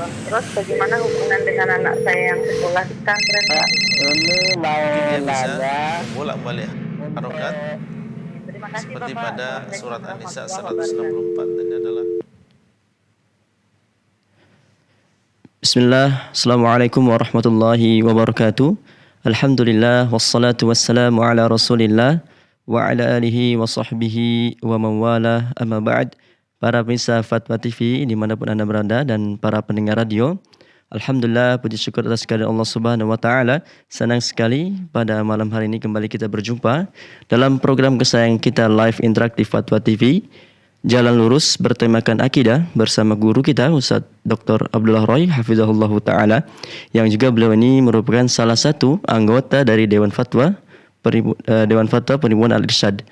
Terus bagaimana hubungan dengan anak saya yang sekolah di pesantren, Pak? Ini mau Mungkin dia bisa nanya membolak-balik harokat Terima kasih, seperti Bapak. pada Assalamualaikum surat An-Nisa warahmatullahi wabarakatuh. 164. Dan ini adalah Bismillah, Assalamualaikum warahmatullahi wabarakatuh. Alhamdulillah, wassalatu wassalamu ala rasulillah wa ala alihi wa sahbihi wa mawala amma ba'd. Para pemirsa Fatwa TV dimanapun Anda berada dan para pendengar radio, Alhamdulillah, puji syukur atas kehadirat Allah Subhanahu wa Ta'ala. Senang sekali pada malam hari ini kembali kita berjumpa dalam program kesayangan kita Live Interaktif Fatwa TV, Jalan Lurus bertemakan akidah bersama guru kita Ustaz Dr. Abdullah Roy Hafizahullah Ta'ala, yang juga beliau ini merupakan salah satu anggota dari Dewan Fatwa Perhimpunan Al-Irsyad.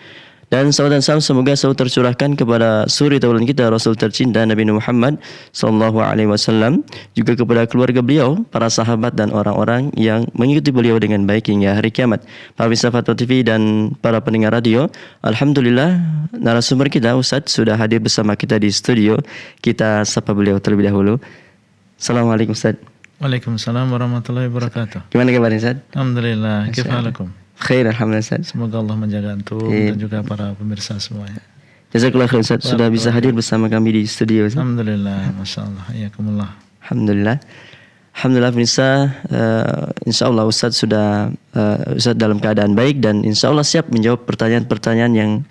Dan salawat dan salam semoga selalu tercurahkan kepada suri tauladan kita Rasul tercinta Nabi Muhammad SAW, juga kepada keluarga beliau, para sahabat dan orang-orang yang mengikuti beliau dengan baik hingga hari kiamat. Para pemirsa Fatwa TV dan para pendengar radio, alhamdulillah narasumber kita Ustadz sudah hadir bersama kita di studio. Kita sapa beliau terlebih dahulu. Assalamualaikum Ustadz. Waalaikumsalam warahmatullahi wabarakatuh. Gimana kabarnya Ustadz? Alhamdulillah. Kifalakum. Khair, alhamdulillah Ustadz. Semoga Allah menjaga antum dan juga para pemirsa semuanya. Jazakallah khair Ustadz sudah bisa hadir bersama kami di studio Ustadz. Alhamdulillah, masya Allah. Iyakumullah. Alhamdulillah. Alhamdulillah pemirsa, insya Allah Ustadz sudah Ustadz dalam keadaan baik dan insya Allah siap menjawab pertanyaan-pertanyaan yang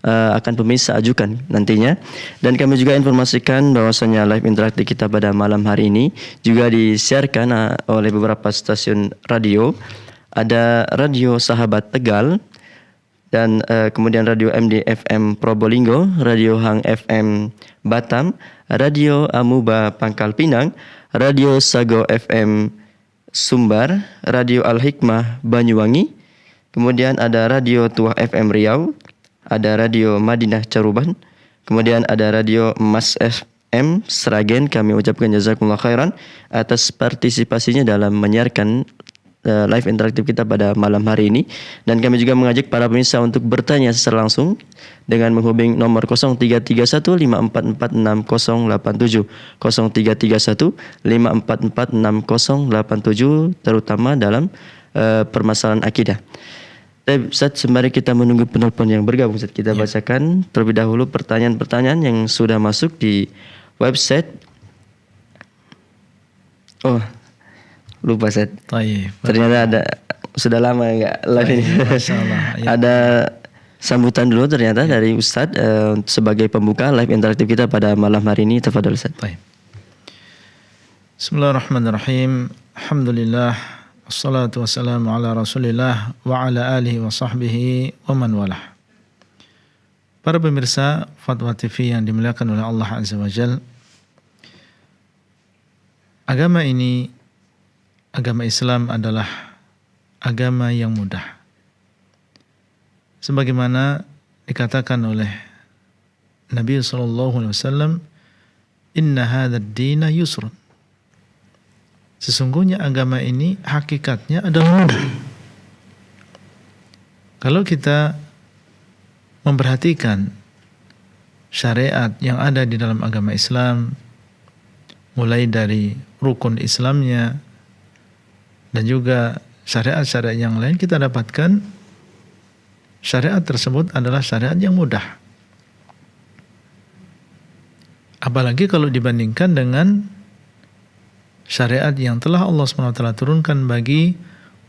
akan pemirsa ajukan nantinya. Dan kami juga informasikan bahwasanya live interaktif kita pada malam hari ini juga disiarkan oleh beberapa stasiun radio. Ada Radio Sahabat Tegal, dan kemudian Radio MD FM Probolinggo, Radio Hang FM Batam, Radio Amuba Pangkal Pinang, Radio Sago FM Sumbar, Radio Al Hikmah Banyuwangi, kemudian ada Radio Tuah FM Riau, ada Radio Madinah Caruban, kemudian ada Radio Mas FM Sragen. Kami ucapkan jazakumullah khairan atas partisipasinya dalam menyiarkan live interaktif kita pada malam hari ini. Dan kami juga mengajak para pemirsa untuk bertanya secara langsung dengan menghubungi nomor 0331544687 0331544687 terutama dalam permasalahan akidah. Ustaz, sembari kita menunggu penelpon yang bergabung, Ustaz, kita bacakan terlebih dahulu pertanyaan-pertanyaan yang sudah masuk di website. Oh, lupa Ustaz. Ternyata ada, sudah lama enggak live ini. Masyaallah. Ya. Ada sambutan dulu ternyata dari Ustaz sebagai pembuka live interaktif kita pada malam hari ini. Tafadhol Ustaz. Bismillahirrahmanirrahim. Alhamdulillah. Wassalatu wassalamu ala Rasulillah wa ala alihi wa sahbihi wa man walah. Para pemirsa Fatwa TV yang dimuliakan oleh Allah Azza wa Jalla, agama ini, agama Islam adalah agama yang mudah. Sebagaimana dikatakan oleh Nabi SAW, Inna hadha ad-dina yusrun. Sesungguhnya agama ini hakikatnya adalah mudah. Kalau kita memperhatikan syariat yang ada di dalam agama Islam, mulai dari rukun Islamnya dan juga syariat-syariat yang lain, kita dapatkan syariat tersebut adalah syariat yang mudah. Apalagi kalau dibandingkan dengan syariat yang telah Allah SWT turunkan bagi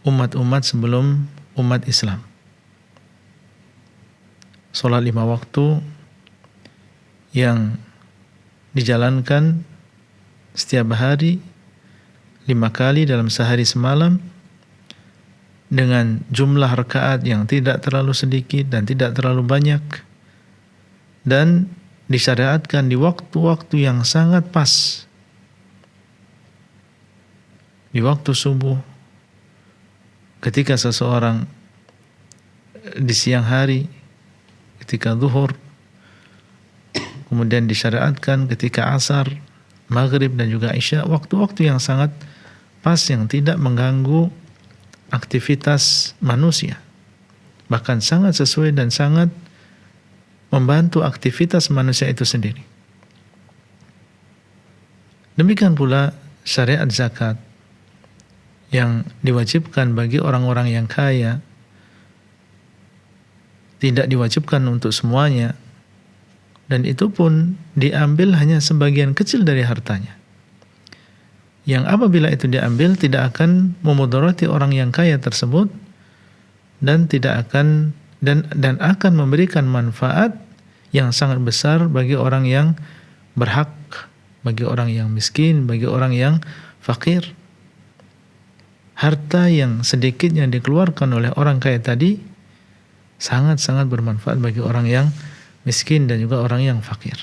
umat-umat sebelum umat Islam. Salat 5 waktu yang dijalankan setiap hari 5 kali dalam sehari semalam dengan jumlah rakaat yang tidak terlalu sedikit dan tidak terlalu banyak, dan disyariatkan di waktu-waktu yang sangat pas. Di waktu subuh, ketika seseorang di siang hari, ketika zuhur, kemudian disyariatkan ketika asar, maghrib dan juga isya, waktu-waktu yang sangat pas yang tidak mengganggu aktivitas manusia, bahkan sangat sesuai dan sangat membantu aktivitas manusia itu sendiri. Demikian pula syariat zakat yang diwajibkan bagi orang-orang yang kaya, tidak diwajibkan untuk semuanya, dan itu pun diambil hanya sebagian kecil dari hartanya, yang apabila itu diambil tidak akan memudarati orang yang kaya tersebut dan tidak akan dan akan memberikan manfaat yang sangat besar bagi orang yang berhak, bagi orang yang miskin, bagi orang yang fakir. Harta yang sedikit yang dikeluarkan oleh orang kaya tadi sangat-sangat bermanfaat bagi orang yang miskin dan juga orang yang fakir.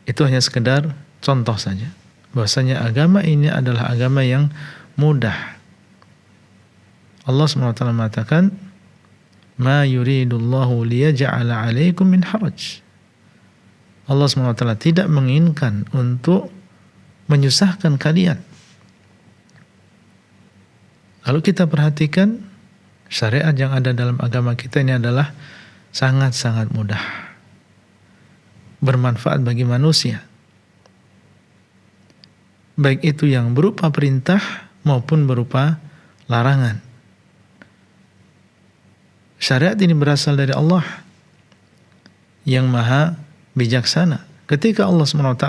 Itu hanya sekedar contoh saja, bahwasanya agama ini adalah agama yang mudah. Allah SWT mengatakan, "Ma yuridullahu liyaj'ala 'alaikum min haraj." Allah SWT tidak menginginkan untuk menyusahkan kalian. Kalau kita perhatikan, syariat yang ada dalam agama kita ini adalah sangat-sangat mudah, bermanfaat bagi manusia, baik itu yang berupa perintah maupun berupa larangan. Syariat ini berasal dari Allah yang maha bijaksana. Ketika Allah SWT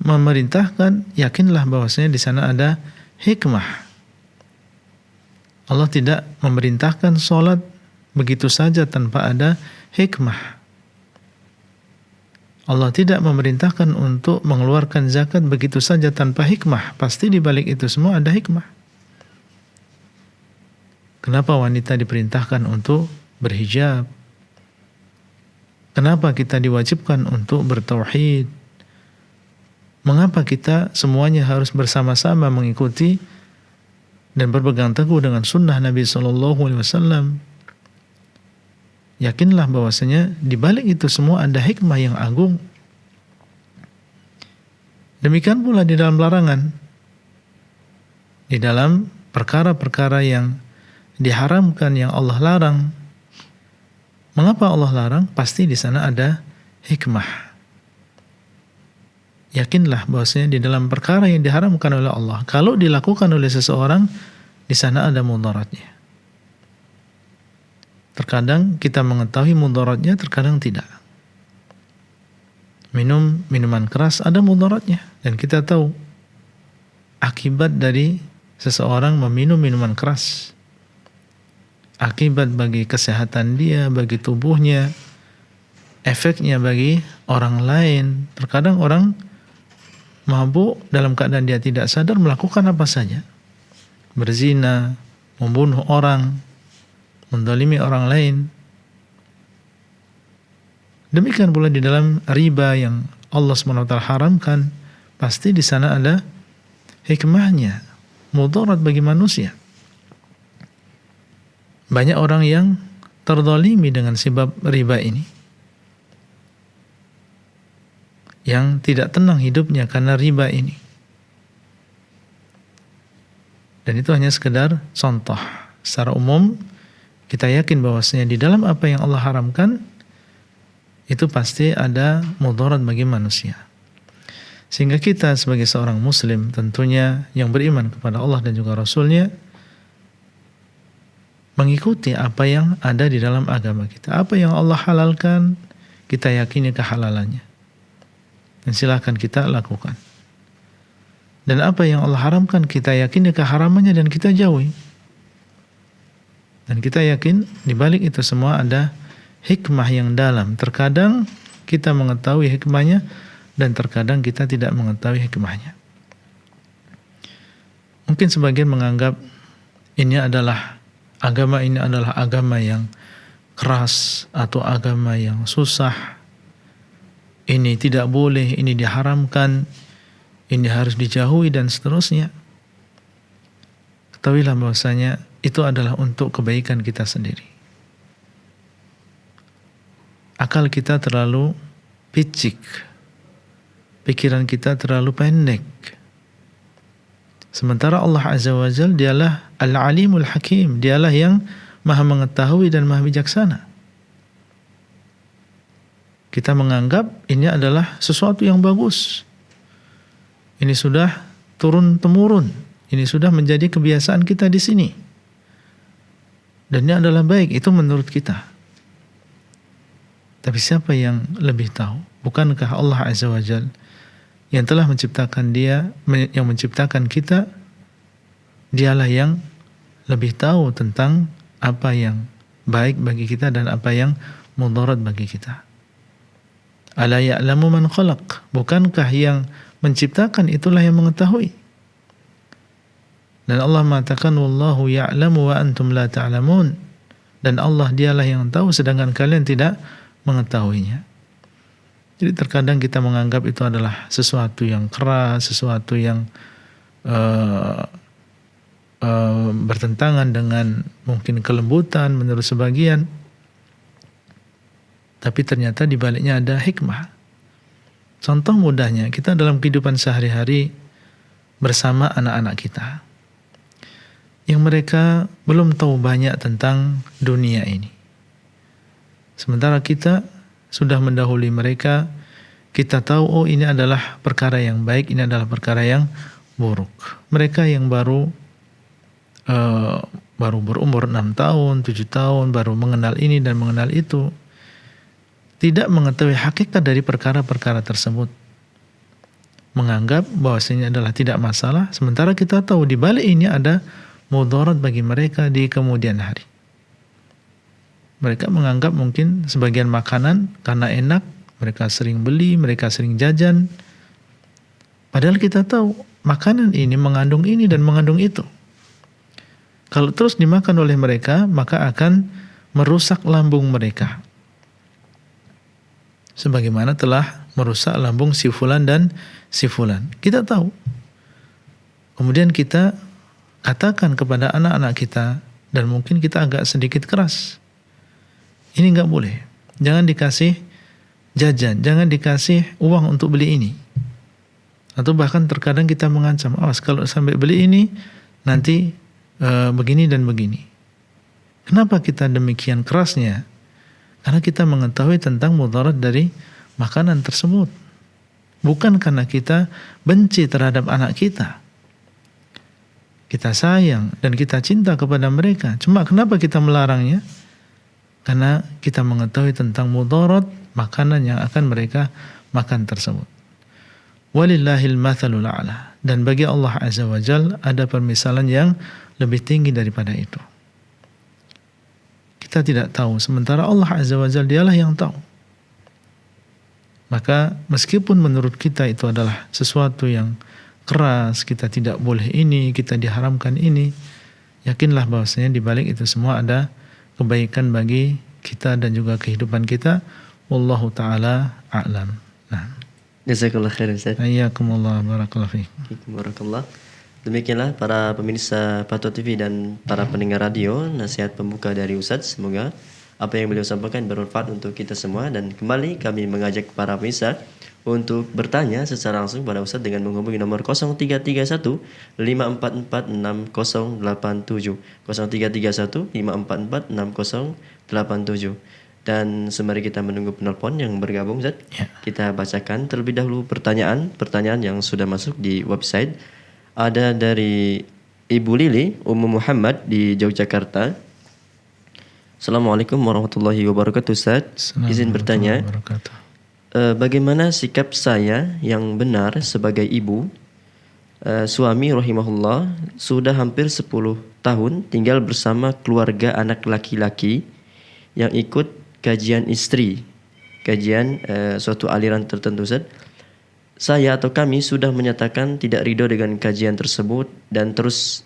memerintahkan, yakinlah bahwasanya di sana ada hikmah. Allah tidak memerintahkan sholat begitu saja tanpa ada hikmah. Allah tidak memerintahkan untuk mengeluarkan zakat begitu saja tanpa hikmah. Pasti di balik itu semua ada hikmah. Kenapa wanita diperintahkan untuk berhijab? Kenapa kita diwajibkan untuk bertauhid? Mengapa kita semuanya harus bersama-sama mengikuti dan berpegang teguh dengan sunnah Nabi SAW? Yakinlah bahwasanya di balik itu semua ada hikmah yang agung. Demikian pula di dalam larangan, di dalam perkara-perkara yang diharamkan, yang Allah larang. Mengapa Allah larang? Pasti di sana ada hikmah. Yakinlah bahwasanya di dalam perkara yang diharamkan oleh Allah, kalau dilakukan oleh seseorang, di sana ada mudaratnya. Terkadang kita mengetahui mudaratnya, terkadang tidak. Minum minuman keras ada mudaratnya, dan kita tahu akibat dari seseorang meminum minuman keras, akibat bagi kesehatan dia, bagi tubuhnya, efeknya bagi orang lain. Terkadang orang mabuk dalam keadaan dia tidak sadar melakukan apa saja, berzina, membunuh orang, mendolimi orang lain. Demikian pula di dalam riba yang Allah SWT haramkan, pasti di sana ada hikmahnya, mudarat bagi manusia. Banyak orang yang terdolimi dengan sebab riba ini, yang tidak tenang hidupnya karena riba ini. Dan itu hanya sekedar contoh. Secara umum, kita yakin bahwasanya di dalam apa yang Allah haramkan, itu pasti ada mudarat bagi manusia. Sehingga kita sebagai seorang muslim, tentunya yang beriman kepada Allah dan juga Rasulnya, mengikuti apa yang ada di dalam agama kita. Apa yang Allah halalkan, kita yakini kehalalannya, dan silakan kita lakukan. Dan apa yang Allah haramkan, kita yakini keharamannya dan kita jauhi. Dan kita yakin di balik itu semua ada hikmah yang dalam. Terkadang kita mengetahui hikmahnya dan terkadang kita tidak mengetahui hikmahnya. Mungkin sebagian menganggap agama ini adalah agama yang keras atau agama yang susah. Ini tidak boleh, ini diharamkan, ini harus dijauhi dan seterusnya. Ketahuilah bahwasanya itu adalah untuk kebaikan kita sendiri. Akal kita terlalu picik, pikiran kita terlalu pendek. Sementara Allah Azza wa Jalla dialah Al-Alimul Hakim, dialah yang maha mengetahui dan maha bijaksana. Kita menganggap ini adalah sesuatu yang bagus. Ini sudah turun-temurun. Ini sudah menjadi kebiasaan kita di sini. Dan ini adalah baik, itu menurut kita. Tapi siapa yang lebih tahu? Bukankah Allah Azza wa Jalla yang telah menciptakan yang menciptakan kita, dialah yang lebih tahu tentang apa yang baik bagi kita dan apa yang mudarat bagi kita. Ala ya'lamu man khalaq. Bukankah yang menciptakan itulah yang mengetahui? Dan Allah mengatakan wallahu ya'lamu wa antum la ta'lamun. Dan Allah dialah yang tahu sedangkan kalian tidak mengetahuinya. Jadi terkadang kita menganggap itu adalah sesuatu yang keras, sesuatu yang bertentangan dengan mungkin kelembutan menurut sebagian. Tapi ternyata di baliknya ada hikmah. Contoh mudahnya, kita dalam kehidupan sehari-hari bersama anak-anak kita, yang mereka belum tahu banyak tentang dunia ini. Sementara kita sudah mendahului mereka, kita tahu oh ini adalah perkara yang baik, ini adalah perkara yang buruk. Mereka yang baru berumur 6 tahun, 7 tahun, baru mengenal ini dan mengenal itu, tidak mengetahui hakikat dari perkara-perkara tersebut. Menganggap bahwasanya adalah tidak masalah, sementara kita tahu di balik ini ada mudarat bagi mereka di kemudian hari. Mereka menganggap mungkin sebagian makanan karena enak, mereka sering beli, mereka sering jajan. Padahal kita tahu makanan ini mengandung ini dan mengandung itu. Kalau terus dimakan oleh mereka, maka akan merusak lambung mereka. Sebagaimana telah merusak lambung si fulan dan si fulan. Kita tahu. Kemudian kita katakan kepada anak-anak kita, dan mungkin kita agak sedikit keras. Ini enggak boleh. Jangan dikasih jajan, jangan dikasih uang untuk beli ini. Atau bahkan terkadang kita mengancam, awas kalau sampai beli ini, nanti begini dan begini. Kenapa kita demikian kerasnya? Karena kita mengetahui tentang mudarat dari makanan tersebut. Bukan karena kita benci terhadap anak kita. Kita sayang dan kita cinta kepada mereka. Cuma kenapa kita melarangnya? Karena kita mengetahui tentang mudarat makanan yang akan mereka makan tersebut. Walillahil mathalul a'la. Dan bagi Allah Azza wa Jalla ada permisalan yang lebih tinggi daripada itu. Kita tidak tahu, sementara Allah Azza wa Jalla dialah yang tahu. Maka meskipun menurut kita itu adalah sesuatu yang keras, kita tidak boleh ini, kita diharamkan ini, yakinlah bahwasanya di balik itu semua ada kebaikan bagi kita dan juga kehidupan kita. Wallahu taala a'lam. Nah, Jazakallah khair Ustaz. Hayyakumullah, barakallahu fiik. Barakallah. Demikianlah para pemirsa Fatwa TV dan para pendengar radio, nasihat pembuka dari Ustaz. Semoga apa yang beliau sampaikan bermanfaat untuk kita semua, dan kembali kami mengajak para pemirsa untuk bertanya secara langsung pada Ustaz dengan menghubungi nomor 0331 544 6087 0331 544 6087. Dan sembari kita menunggu penelpon yang bergabung Ustaz, kita bacakan terlebih dahulu pertanyaan yang sudah masuk di website. Ada dari Ibu Lili Ummu Muhammad di Yogyakarta. Assalamualaikum warahmatullahi wabarakatuh Ustaz. Izin bertanya, bagaimana sikap saya yang benar sebagai ibu? Suami rahimahullah sudah hampir 10 tahun tinggal bersama keluarga anak laki-laki yang ikut kajian istri, kajian suatu aliran tertentu Ustaz. Saya atau kami sudah menyatakan tidak ridho dengan kajian tersebut dan terus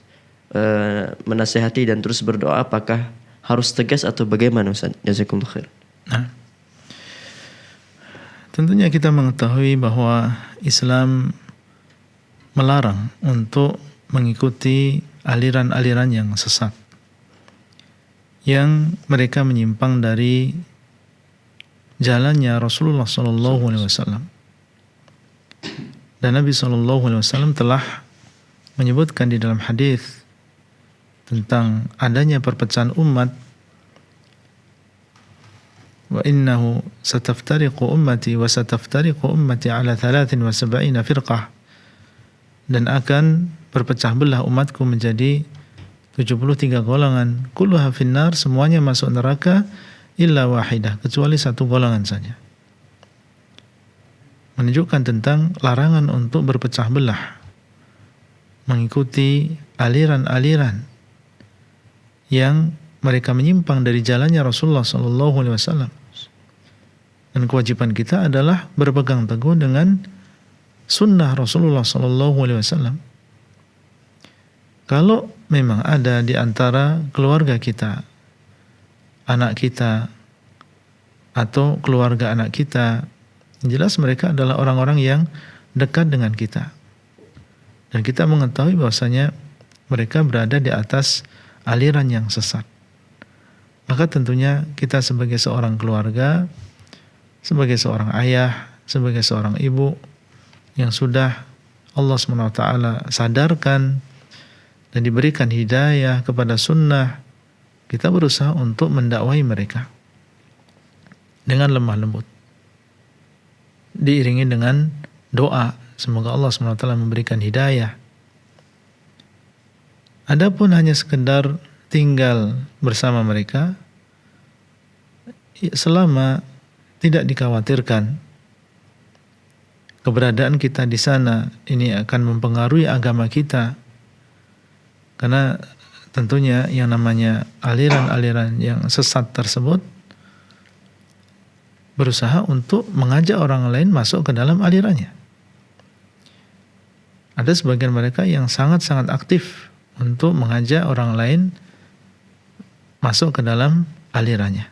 menasehati dan terus berdoa. Apakah harus tegas atau bagaimana Ustaz? Jazakumullah khair. Nah, tentunya kita mengetahui bahwa Islam melarang untuk mengikuti aliran-aliran yang sesat, yang mereka menyimpang dari jalannya Rasulullah SAW. Dan Nabi SAW telah menyebutkan di dalam hadis tentang adanya perpecahan umat wa innahu sataftariqu ummati wa sataftariqu ummati ala 73 firqah, dan akan berpecah belah umatku menjadi 73 golongan, kulluha finnar, semuanya masuk neraka illa wahidah, kecuali satu golongan saja. Menunjukkan tentang larangan untuk berpecah belah, mengikuti aliran-aliran yang mereka menyimpang dari jalannya Rasulullah SAW. Dan kewajiban kita adalah berpegang teguh dengan sunnah Rasulullah SAW. Kalau memang ada di antara keluarga kita, anak kita, atau keluarga anak kita, jelas mereka adalah orang-orang yang dekat dengan kita, dan kita mengetahui bahwasanya mereka berada di atas aliran yang sesat, maka tentunya kita sebagai seorang keluarga, sebagai seorang ayah, sebagai seorang ibu yang sudah Allah SWT sadarkan dan diberikan hidayah kepada sunnah, kita berusaha untuk mendakwai mereka dengan lemah lembut, diiringi dengan doa semoga Allah SWT memberikan hidayah. Adapun hanya sekedar tinggal bersama mereka, selama tidak dikhawatirkan keberadaan kita di sana ini akan mempengaruhi agama kita, karena tentunya yang namanya aliran-aliran yang sesat tersebut berusaha untuk mengajak orang lain masuk ke dalam alirannya. Ada sebagian mereka yang sangat-sangat aktif untuk mengajak orang lain masuk ke dalam alirannya.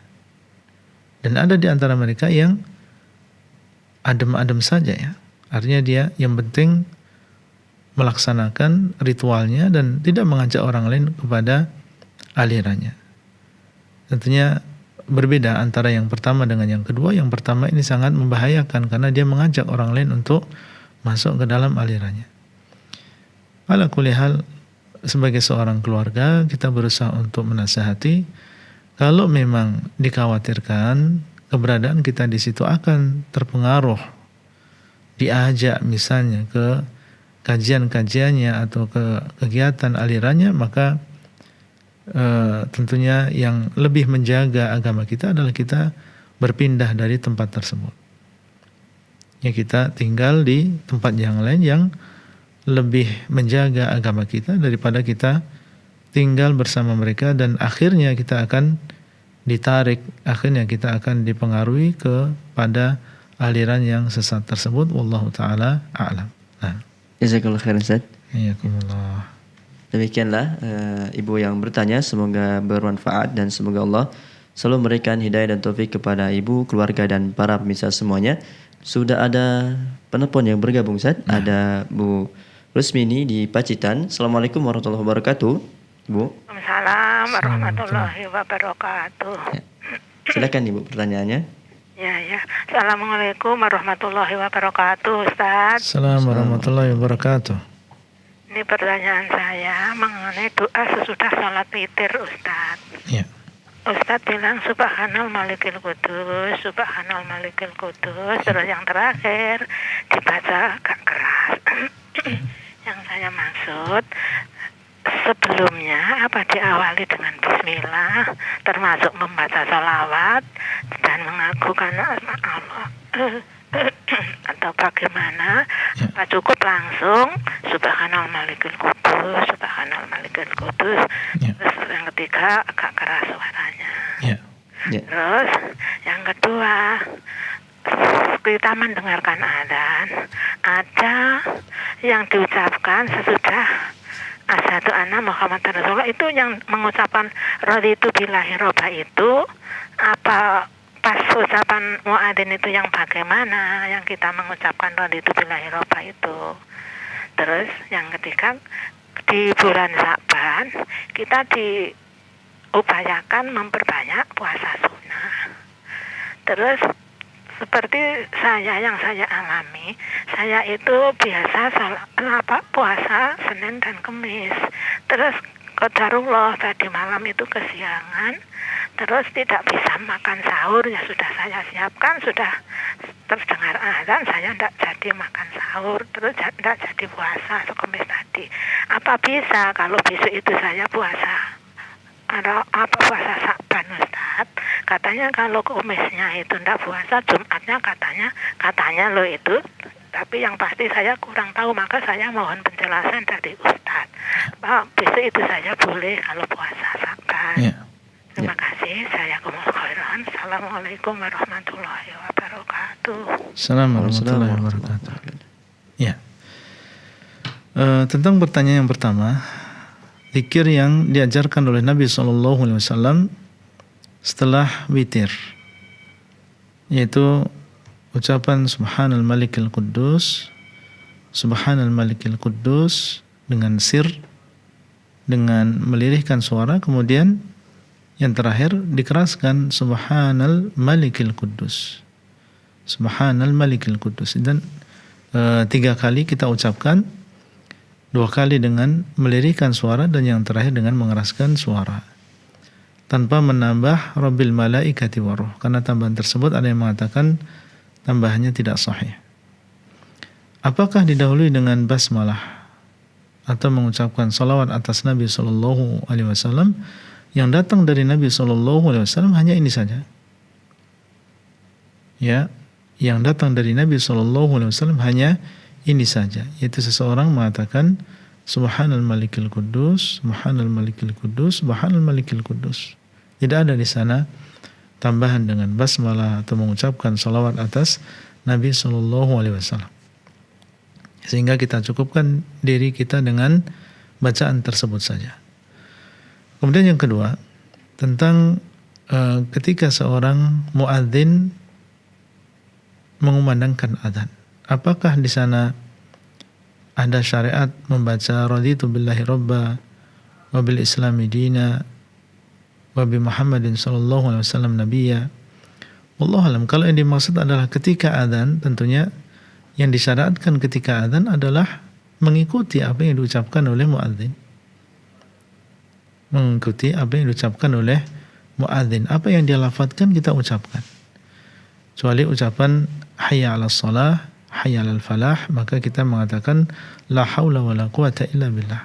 Dan ada di antara mereka yang adem-adem saja ya. Artinya dia yang penting melaksanakan ritualnya dan tidak mengajak orang lain kepada alirannya. Tentunya berbeda antara yang pertama dengan yang kedua. Yang pertama ini sangat membahayakan karena dia mengajak orang lain untuk masuk ke dalam alirannya. Ala kulli hal, sebagai seorang keluarga kita berusaha untuk menasihati. Kalau memang dikhawatirkan keberadaan kita di situ akan terpengaruh, diajak misalnya ke kajian-kajiannya atau ke kegiatan alirannya, maka tentunya yang lebih menjaga agama kita adalah kita berpindah dari tempat tersebut. Ya, kita tinggal di tempat yang lain yang lebih menjaga agama kita daripada kita tinggal bersama mereka, dan akhirnya kita akan ditarik, akhirnya kita akan dipengaruhi kepada aliran yang sesat tersebut. Wallahu taala a'lam. Nah. Jazakallahu khairan Ustaz. Iyakumullah. Demikianlah ibu yang bertanya, semoga bermanfaat dan semoga Allah selalu memberikan hidayah dan taufik kepada ibu, keluarga dan para pemirsa semuanya. Sudah ada penelpon yang bergabung Ustaz. Ada Bu Rusmini di Pacitan. Assalamualaikum warahmatullahi wabarakatuh, Bu. Waalaikumsalam warahmatullahi wabarakatuh. Ya. Silakan Ibu pertanyaannya. Ya. Assalamualaikum warahmatullahi wabarakatuh, Ustaz. Assalamualaikum warahmatullahi wabarakatuh. Ini pertanyaan saya mengenai doa sesudah sholat witir, Ustaz. Ya. Ustaz bilang subhanal malikil kudus, subhanal malikil kudus, terus yang terakhir dibaca agak keras. Yang saya maksud, sebelumnya apa diawali dengan bismillah, termasuk membaca sholawat dan mengagukan nama Allah, atau bagaimana? Apa cukup langsung subhanal malikil kudus, subhanal malikil kudus, terus yang ketiga agak keras suaranya. Terus yang kedua, kita mendengarkan adzan, ada yang diucapkan sesudah asyhadu anna Muhammadar Rasulullah, itu yang mengucapkan raditu billahi robba itu apa pas ucapan muadzin itu yang bagaimana yang kita mengucapkan raditu billahi robba itu. Terus yang ketiga, di bulan Sya'ban kita diupayakan memperbanyak puasa sunnah. Terus seperti yang saya alami, saya itu biasa puasa Senin dan Kamis. Terus qadarullah tadi malam itu kesiangan, terus tidak bisa makan sahur, ya sudah saya siapkan, sudah terdengar azan, saya tidak jadi makan sahur, terus tidak jadi puasa sekemis tadi. Apa bisa kalau besok itu saya puasa? Ada apa puasa Sa'ban, Ustaz? Katanya kalau Kemisnya itu tidak puasa, Jumatnya katanya lo itu. Tapi yang pasti saya kurang tahu, maka saya mohon penjelasan dari Ustaz. Pak, besok itu saya boleh kalau puasa Sa'ban. Ya. Terima kasih. Saya kumul khairan. Assalamualaikum warahmatullahi wabarakatuh. Assalamualaikum warahmatullahi wabarakatuh. Ya. Tentang pertanyaan yang pertama, zikir yang diajarkan oleh Nabi SAW setelah witir, yaitu ucapan Subhanal Malikil Quddus, Subhanal Malikil Quddus dengan sir, dengan melirihkan suara, kemudian yang terakhir dikeraskan Subhanal Malikil Quddus, Subhanal Malikil Quddus. Dan 3 kali kita ucapkan, 2 kali dengan melirihkan suara dan yang terakhir dengan mengeraskan suara, tanpa menambah Rabbil Malaikati Waruh, karena tambahan tersebut ada yang mengatakan tambahannya tidak sahih. Apakah didahului dengan basmalah atau mengucapkan salawat atas Nabi SAW? Yang datang dari Nabi SAW hanya ini saja. Ya, yang datang dari Nabi SAW hanya ini saja, yaitu seseorang mengatakan Subhanal Malikil Quddus, Subhanal Malikil Quddus, Subhanal Malikil Quddus. Tidak ada di sana tambahan dengan basmalah atau mengucapkan salawat atas Nabi SAW. Sehingga kita cukupkan diri kita dengan bacaan tersebut saja. Kemudian yang kedua, tentang ketika seorang muadzin mengumandangkan adzan, apakah di sana ada syariat membaca raditu billahi robba wa bil islami dina wa bi Muhammadin sallallahu alaihi wasallam nabiyya? Wallahu alam. Kalau yang dimaksud adalah ketika adzan, tentunya yang disyariatkan ketika adzan adalah mengikuti apa yang diucapkan oleh muadzin. Mengikuti apa yang diucapkan oleh muadzin. Apa yang dia lafadzkan kita ucapkan. Kecuali ucapan hayya 'alas shalah, hayya 'alal falah, maka kita mengatakan la haula wala quwata illa billah.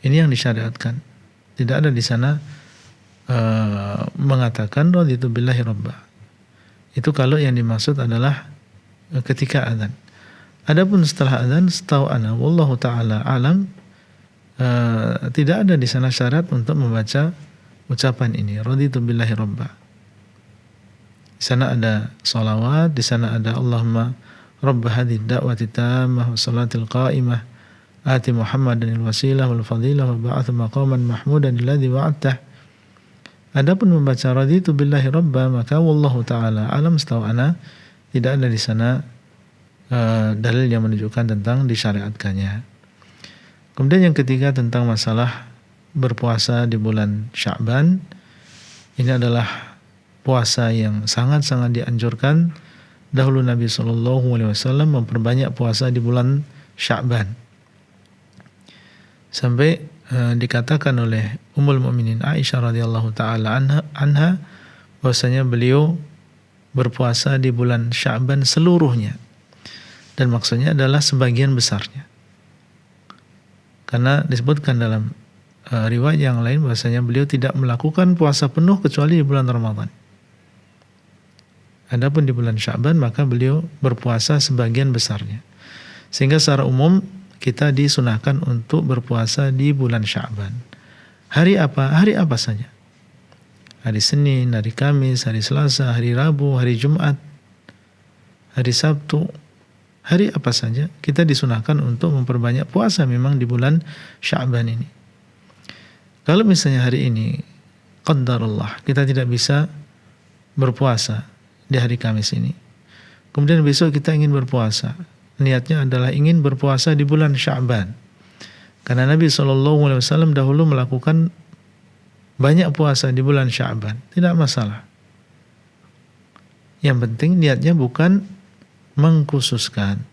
Ini yang disyariatkan. Tidak ada di sana mengatakan raditu billahi robba. Itu kalau yang dimaksud adalah ketika adzan. Adapun setelah adzan, setahu ana wallahu taala alam, tidak ada di sana syarat untuk membaca ucapan ini raditu billahi robba. Di sana ada salawat, di sana ada Allahumma rabb hadhihi da'wati tammah wa salatil qa'imah ati Muhammadan al-wasilah wal fadilah wa ba'athu maqaman mahmudan alladhi wa'adtah. Adapun membaca raditu billahi robba, maka wallahu taala alam, setahu ana tidak ada di sana dalil yang menunjukkan tentang disyariatkannya. Kemudian yang ketiga tentang masalah berpuasa di bulan Sya'ban. Ini adalah puasa yang sangat-sangat dianjurkan. Dahulu Nabi SAW memperbanyak puasa di bulan Sya'ban. Sampai dikatakan oleh Ummul Mukminin Aisyah radhiyallahu taala anha bahwasanya beliau berpuasa di bulan Sya'ban seluruhnya. Dan maksudnya adalah sebagian besarnya. Karena disebutkan dalam riwayat yang lain bahwasanya beliau tidak melakukan puasa penuh kecuali di bulan Ramadan. Adapun di bulan Sya'ban maka beliau berpuasa sebagian besarnya. Sehingga secara umum kita disunahkan untuk berpuasa di bulan Sya'ban. Hari apa? Hari apa saja. Hari Senin, hari Kamis, hari Selasa, hari Rabu, hari Jumat, hari Sabtu. Hari apa saja kita disunahkan untuk memperbanyak puasa memang di bulan Sya'ban ini. Kalau misalnya hari ini qadarullah kita tidak bisa berpuasa di hari Kamis ini, kemudian besok kita ingin berpuasa, niatnya adalah ingin berpuasa di bulan Sya'ban, karena Nabi SAW dahulu melakukan banyak puasa di bulan Sya'ban, tidak masalah. Yang penting niatnya bukan mengkhususkan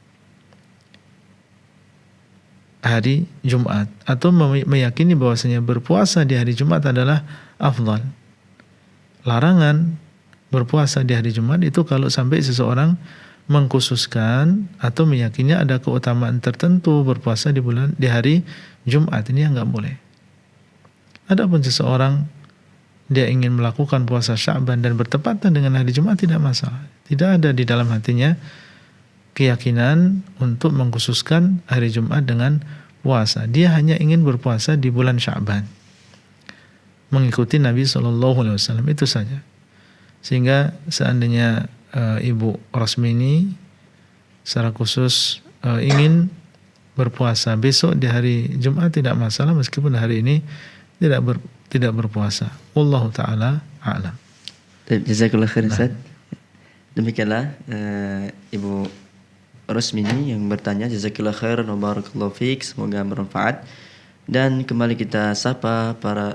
hari Jumat atau meyakini bahwasanya berpuasa di hari Jumat adalah afdal. larangan berpuasa di hari Jumat itu kalau sampai seseorang mengkhususkan atau meyakini ada keutamaan tertentu berpuasa di hari Jumat, ini yang nggak boleh. Adapun seseorang dia ingin melakukan puasa Sya'ban dan bertepatan dengan hari Jumat, tidak masalah. Tidak ada di dalam hatinya keyakinan untuk mengkhususkan hari Jumat dengan puasa. Dia hanya ingin berpuasa di bulan Sya'ban, mengikuti Nabi SAW, itu saja. Sehingga seandainya Ibu Rosmini secara khusus ingin berpuasa besok di hari Jumat, tidak masalah meskipun hari ini tidak berpuasa. Wallahu taala a'lam. Jazakallah khair Ustaz. Demikianlah Ibu Rosmini yang bertanya. Jazakallah khair wa barakallahu fiik, semoga bermanfaat. Dan kembali kita sapa para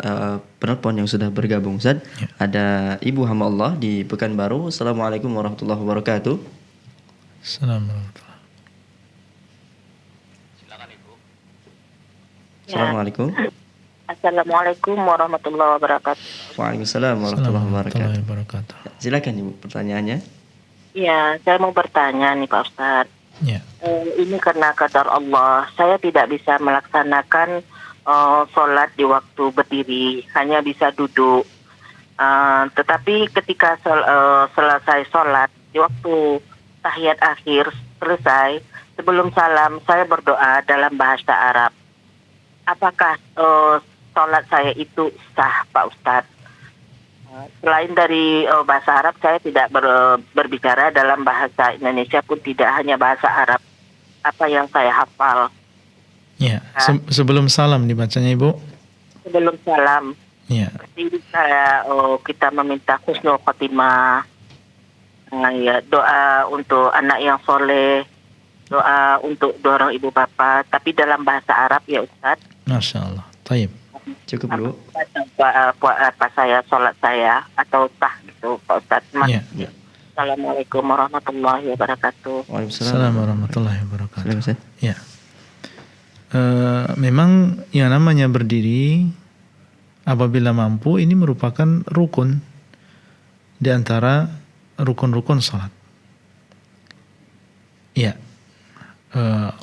penelpon yang sudah bergabung Ustaz. Ya. Ada Ibu hamba Allah di Pekanbaru. Assalamualaikum warahmatullahi wabarakatuh. Assalamualaikum. Silakan Ibu. Assalamualaikum. Assalamualaikum warahmatullahi wabarakatuh. Waalaikumsalam warahmatullahi wabarakatuh. Silakan Ibu pertanyaannya. Ya, saya mau bertanya nih Pak Ustadz. Ya. Ini karena qadar Allah, saya tidak bisa melaksanakan sholat di waktu berdiri, hanya bisa duduk. Tetapi ketika selesai sholat, di waktu tahiyat akhir selesai, sebelum salam saya berdoa dalam bahasa Arab. Apakah sholat saya itu sah Pak Ustadz? Selain dari bahasa Arab, saya tidak berbicara dalam bahasa Indonesia pun tidak, hanya bahasa Arab. Apa yang saya hafal. Ya, sebelum salam dibacanya Ibu. Sebelum salam. Ya. Jadi kita meminta husnul khotimah. Ya, doa untuk anak yang soleh, doa untuk dorong ibu bapak, tapi dalam bahasa Arab ya Ustaz. Masya Allah. Taib. Cukup dulu. Apa saya sholat saya atau sah gitu Pak Ustaz. Ya. Assalamualaikum warahmatullahi wabarakatuh. Waalaikumsalam warahmatullahi wabarakatuh. Silakan, Ya. Memang yang namanya berdiri apabila mampu ini merupakan rukun di antara rukun-rukun salat. Ya.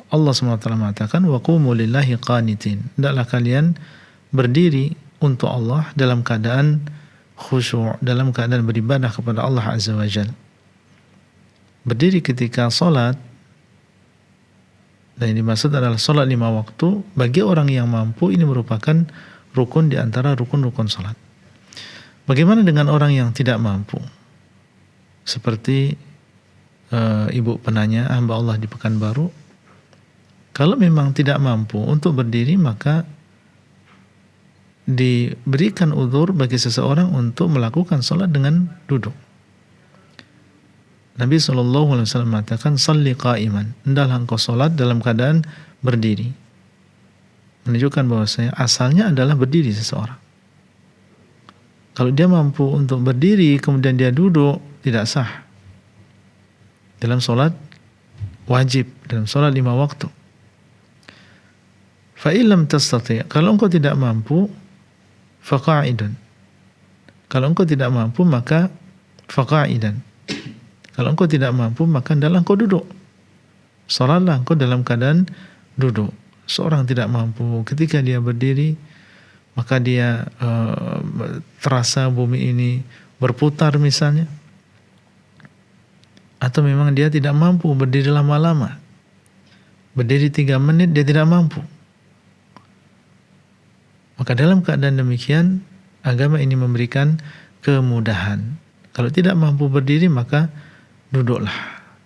Allah SWT mengatakan wa qumu lillahi qanitin. Hendaklah kalian berdiri untuk Allah dalam keadaan khusyuk, dalam keadaan beribadah kepada Allah Azza wa Jalla. Berdiri ketika salat, dan yang dimaksud adalah salat 5 waktu, bagi orang yang mampu ini merupakan rukun di antara rukun-rukun salat. Bagaimana dengan orang yang tidak mampu? Seperti ibu penanya, hamba Allah di Pekanbaru, kalau memang tidak mampu untuk berdiri, maka diberikan uzur bagi seseorang untuk melakukan salat dengan duduk. Nabi SAW mengatakan, salli qa'iman, hendaklah engkau salat dalam keadaan berdiri. Menunjukkan bahwasanya asalnya adalah berdiri seseorang. Kalau dia mampu untuk berdiri kemudian dia duduk, tidak sah dalam salat wajib, dalam salat 5 waktu. Fa illam tastati', kalau engkau tidak mampu, faqa'idun. Kalau engkau tidak mampu maka faqa'idan. Kalau engkau tidak mampu maka hendaklah engkau duduk. Salatlah engkau dalam keadaan duduk. Seorang tidak mampu ketika dia berdiri, maka dia terasa bumi ini berputar misalnya, atau memang dia tidak mampu berdiri lama-lama, berdiri 3 menit dia tidak mampu, maka dalam keadaan demikian agama ini memberikan kemudahan. Kalau tidak mampu berdiri maka duduklah,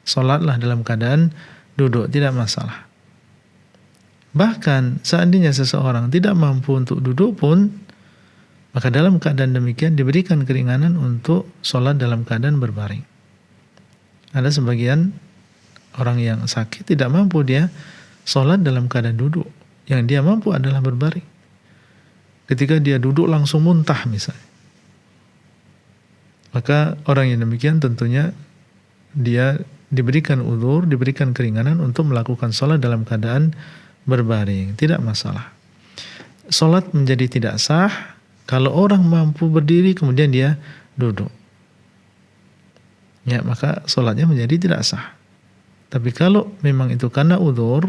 salatlah dalam keadaan duduk, tidak masalah. Bahkan seandainya seseorang tidak mampu untuk duduk pun, maka dalam keadaan demikian diberikan keringanan untuk sholat dalam keadaan berbaring. Ada sebagian orang yang sakit tidak mampu dia sholat dalam keadaan duduk, yang dia mampu adalah berbaring. Ketika dia duduk langsung muntah misalnya, maka orang yang demikian tentunya dia diberikan uzur, diberikan keringanan untuk melakukan sholat dalam keadaan berbaring, tidak masalah. Sholat menjadi tidak sah kalau orang mampu berdiri kemudian dia duduk, ya maka sholatnya menjadi tidak sah. Tapi kalau memang itu karena udzur,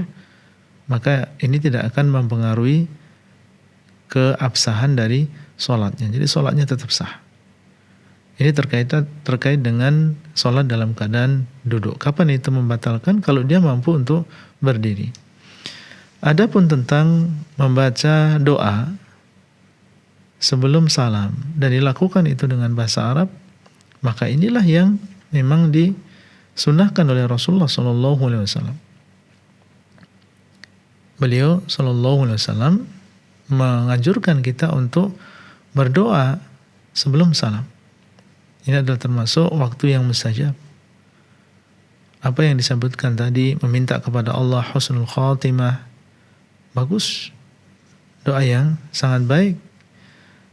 maka ini tidak akan mempengaruhi keabsahan dari sholatnya. Jadi sholatnya tetap sah. Ini terkait dengan sholat dalam keadaan duduk. Kapan itu membatalkan? Kalau dia mampu untuk berdiri. Adapun tentang membaca doa sebelum salam dan dilakukan itu dengan bahasa Arab, maka inilah yang memang disunahkan oleh Rasulullah SAW. Beliau SAW menganjurkan kita untuk berdoa sebelum salam. Ini adalah termasuk waktu yang mustajab. Apa yang disebutkan tadi, meminta kepada Allah husnul khatimah, bagus, doa yang sangat baik,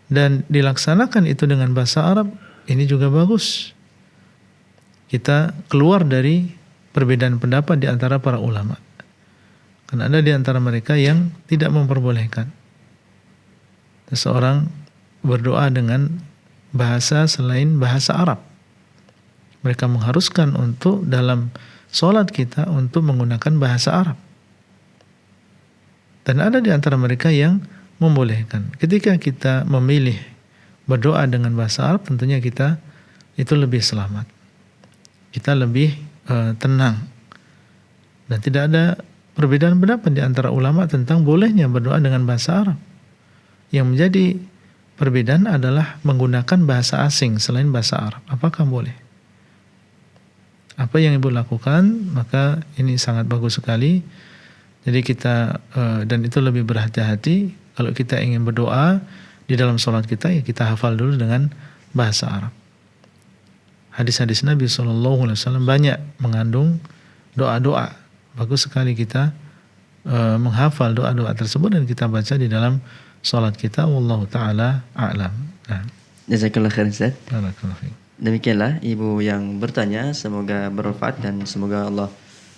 dan dilaksanakan itu dengan bahasa Arab, ini juga bagus. Kita keluar dari perbedaan pendapat di antara para ulama. Karena ada di antara mereka yang tidak memperbolehkan seseorang berdoa dengan bahasa selain bahasa Arab. Mereka mengharuskan untuk dalam sholat kita untuk menggunakan bahasa Arab. Dan ada di antara mereka yang membolehkan. Ketika kita memilih berdoa dengan bahasa Arab, tentunya kita itu lebih selamat. Kita lebih tenang. Dan tidak ada perbedaan pendapat di antara ulama tentang bolehnya berdoa dengan bahasa Arab. Yang menjadi perbedaan adalah menggunakan bahasa asing selain bahasa Arab. Apakah boleh? Apa yang ibu lakukan, maka ini sangat bagus sekali. Jadi kita dan itu lebih berhati-hati. Kalau kita ingin berdoa di dalam sholat kita, ya kita hafal dulu dengan bahasa Arab. Hadis-hadis Nabi SAW banyak mengandung doa-doa. Bagus sekali kita menghafal doa-doa tersebut dan kita baca di dalam sholat kita. Wallahu ta'ala a'lam. Nah. Jazakallah khair Ustaz. Barakallahu fiik. Demikianlah ibu yang bertanya, semoga bermanfaat dan semoga Allah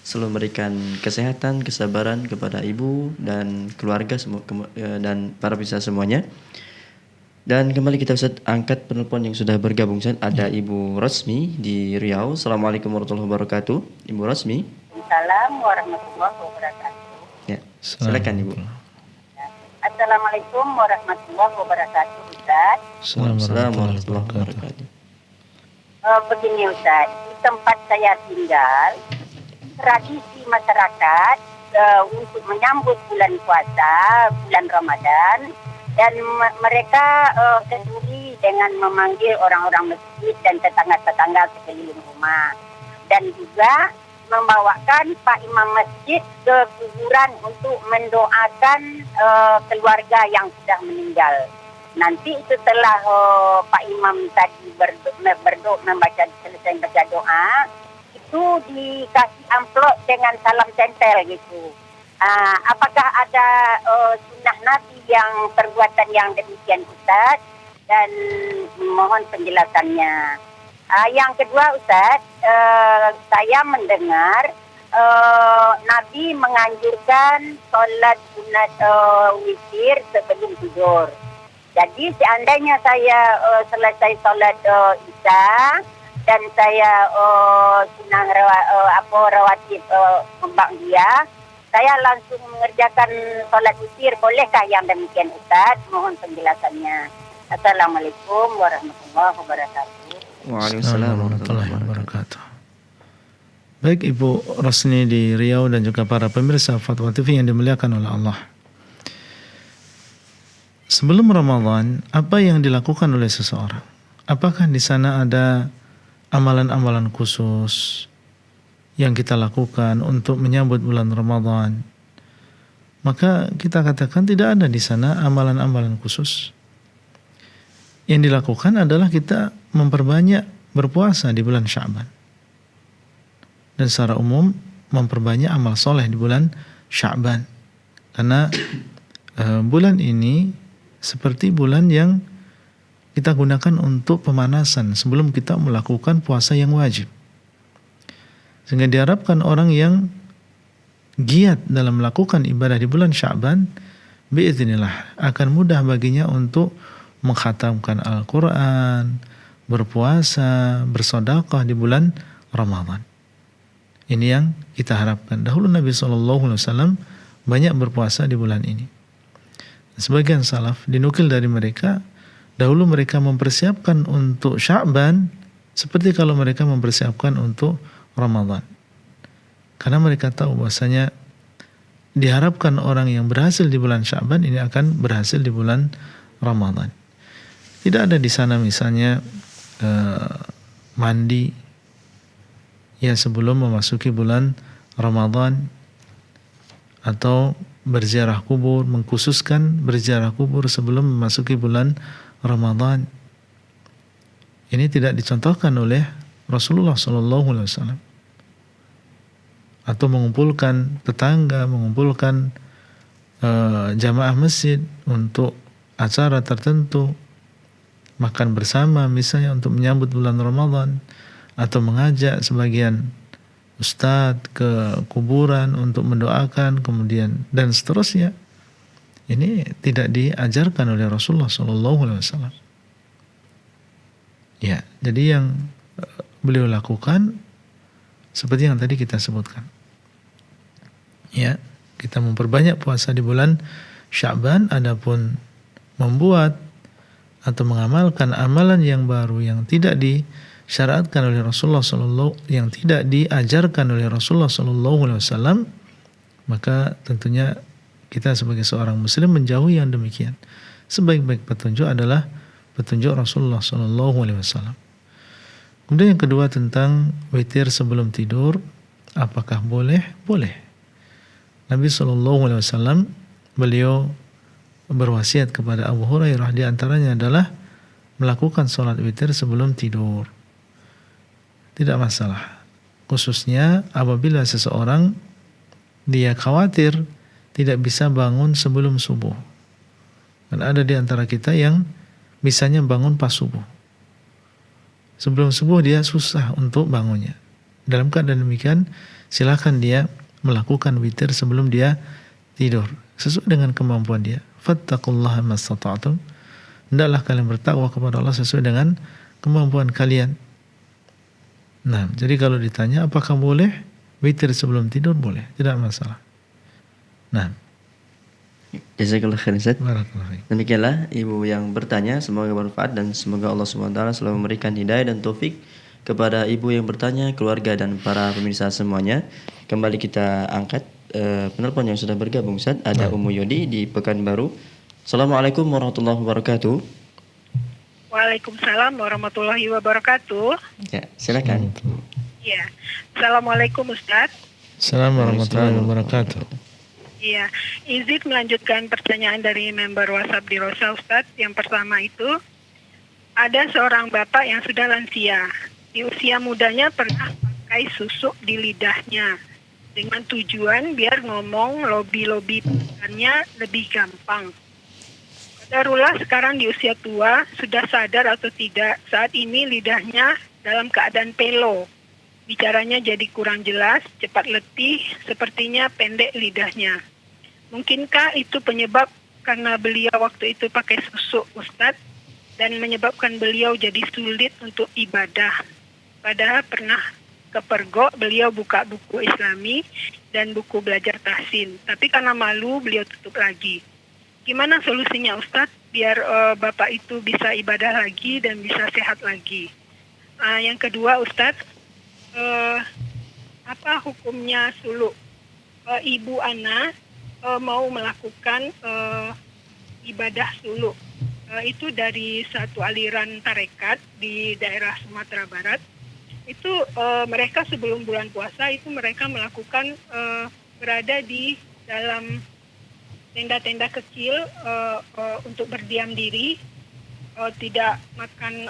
selalu memberikan kesehatan, kesabaran kepada ibu dan keluarga dan para pemirsa semuanya. Dan kembali kita Ustaz angkat penelpon yang sudah bergabung Ustaz. Ada Ibu Rasmi di Riau. Assalamualaikum warahmatullahi wabarakatuh. Ibu Rasmi. Assalamualaikum warahmatullahi wabarakatuh. Ya, silakan Ibu. Assalamualaikum warahmatullahi wabarakatuh, Ustaz. Assalamualaikum warahmatullahi wabarakatuh. Begini Ustaz, di tempat saya tinggal, tradisi masyarakat untuk menyambut bulan puasa, bulan Ramadan, dan mereka kenduri dengan memanggil orang-orang masjid dan tetangga-tetangga sekeliling rumah, dan juga membawakan Pak Imam Masjid ke kuburan untuk mendoakan keluarga yang sudah meninggal. Nanti setelah Pak Imam tadi membaca selesai baca doa, itu dikasih amplop dengan salam tempel gitu. Apakah ada sunnah Nabi yang perbuatan yang demikian Ustaz? Dan mohon penjelasannya. Yang kedua Ustaz, saya mendengar Nabi menganjurkan solat sunat witir sebelum tidur. Jadi seandainya saya selesai solat Isya dan saya sunah rawatib dia, saya langsung mengerjakan solat witir. Bolehkah yang demikian Ustaz? Mohon penjelasannya. Assalamualaikum warahmatullahi wabarakatuh. Waalaikumsalam warahmatullahi wabarakatuh. Baik Ibu Rasni di Riau dan juga para pemirsa Fatwa TV yang dimuliakan oleh Allah. Sebelum Ramadan, apa yang dilakukan oleh seseorang? Apakah di sana ada amalan-amalan khusus yang kita lakukan untuk menyambut bulan Ramadan? Maka kita katakan tidak ada di sana amalan-amalan khusus. Yang dilakukan adalah kita memperbanyak berpuasa di bulan Sya'ban. Dan secara umum memperbanyak amal soleh di bulan Sya'ban. Karena bulan ini seperti bulan yang kita gunakan untuk pemanasan sebelum kita melakukan puasa yang wajib. Sehingga diharapkan orang yang giat dalam melakukan ibadah di bulan Sya'ban, biiznillah akan mudah baginya untuk mengkhatamkan Al-Quran, berpuasa, bersedekah di bulan Ramadan. Ini yang kita harapkan. Dahulu Nabi SAW banyak berpuasa di bulan ini. Sebagian salaf dinukil dari mereka, dahulu mereka mempersiapkan untuk Sya'ban seperti kalau mereka mempersiapkan untuk Ramadan. Karena mereka tahu bahwasanya diharapkan orang yang berhasil di bulan Sya'ban ini akan berhasil di bulan Ramadan. Tidak ada di sana misalnya mandi ya sebelum memasuki bulan Ramadan, atau berziarah kubur, mengkhususkan berziarah kubur sebelum memasuki bulan Ramadan. Ini tidak dicontohkan oleh Rasulullah SAW. Atau mengumpulkan tetangga, mengumpulkan jamaah masjid untuk acara tertentu, makan bersama misalnya untuk menyambut bulan Ramadan, atau mengajak sebagian ustadz ke kuburan untuk mendoakan, kemudian dan seterusnya. Ini tidak diajarkan oleh Rasulullah SAW. Ya, jadi yang beliau lakukan seperti yang tadi kita sebutkan. Ya, kita memperbanyak puasa di bulan Sya'ban, adapun membuat atau mengamalkan amalan yang baru yang tidak disyariatkan oleh Rasulullah yang tidak diajarkan oleh Rasulullah SAW, maka tentunya kita sebagai seorang muslim menjauhi yang demikian. Sebaik-baik petunjuk adalah petunjuk Rasulullah SAW. Kemudian yang kedua tentang witir sebelum tidur, apakah boleh? Boleh. Nabi SAW beliau berwasiat kepada Abu Hurairah, di antaranya adalah melakukan sholat witir sebelum tidur. Tidak masalah, khususnya apabila seseorang dia khawatir tidak bisa bangun sebelum subuh. Dan ada di antara kita yang misalnya bangun pas subuh. Sebelum subuh dia susah untuk bangunnya. Dalam keadaan demikian, silakan dia melakukan witir sebelum dia tidur sesuai dengan kemampuan dia. Fattaqullaha mastata'tum. Hendaklah kalian bertakwa kepada Allah sesuai dengan kemampuan kalian. Nah, jadi kalau ditanya apakah boleh witir sebelum tidur, boleh, tidak masalah. Nah, Jazakallah khairan Ustaz. barakallahu fiik. Demikianlah ibu yang bertanya, semoga bermanfaat dan semoga Allah SWT selalu memberikan hidayah dan taufik kepada ibu yang bertanya, keluarga dan para pemirsa semuanya. Kembali kita angkat penelpon yang sudah bergabung Ustaz. Ada Ummu Yodi di Pekanbaru. Assalamualaikum warahmatullahi wabarakatuh. Waalaikumsalam warahmatullahi wabarakatuh. Ya, silakan. Ya, Assalamualaikum Ustaz. Assalamualaikum warahmatullahi wabarakatuh. Iya, izin melanjutkan pertanyaan dari member WhatsApp di Rosa Ustaz. Yang pertama itu, ada seorang bapak yang sudah lansia. Di usia mudanya pernah pakai susuk di lidahnya dengan tujuan biar ngomong lobi-lobi pesannya lebih gampang. Qadarullah sekarang di usia tua, sudah sadar atau tidak, saat ini lidahnya dalam keadaan pelo. Bicaranya jadi kurang jelas, cepat letih, sepertinya pendek lidahnya. Mungkinkah itu penyebab karena beliau waktu itu pakai susuk Ustadz dan menyebabkan beliau jadi sulit untuk ibadah? Padahal pernah kepergok beliau buka buku Islami dan buku belajar tahsin. Tapi karena malu beliau tutup lagi. Gimana solusinya Ustadz biar bapak itu bisa ibadah lagi dan bisa sehat lagi? Yang kedua Ustadz, apa hukumnya suluk? Ibu Ana mau melakukan ibadah suluk. Itu dari satu aliran tarekat di daerah Sumatera Barat. Itu mereka sebelum bulan puasa itu mereka melakukan berada di dalam tenda-tenda kecil untuk berdiam diri, tidak makan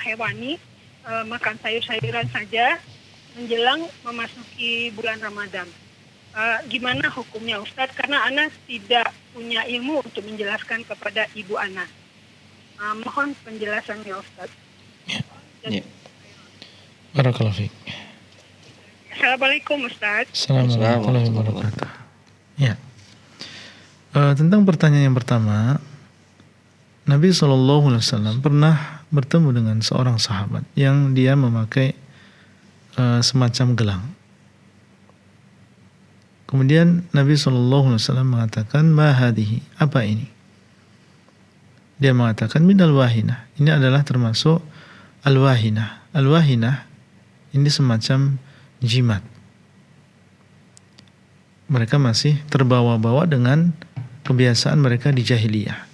hewani, makan sayur-sayuran saja menjelang memasuki bulan Ramadan. Gimana hukumnya Ustadz? Karena Ana tidak punya ilmu untuk menjelaskan kepada Ibu Ana. Mohon penjelasannya Ustadz. Ya. Barakallahu fiik. Assalamualaikum Ustadz. Assalamualaikum warahmatullahi wabarakatuh. Ya. Tentang pertanyaan yang pertama, Nabi SAW pernah bertemu dengan seorang sahabat yang dia memakai semacam gelang. Kemudian Nabi SAW mengatakan, ma hadhihi, apa ini? Dia mengatakan, minal wahinah. Ini adalah termasuk al-wahinah. Al-wahinah ini semacam jimat. Mereka masih terbawa-bawa dengan kebiasaan mereka di jahiliyah.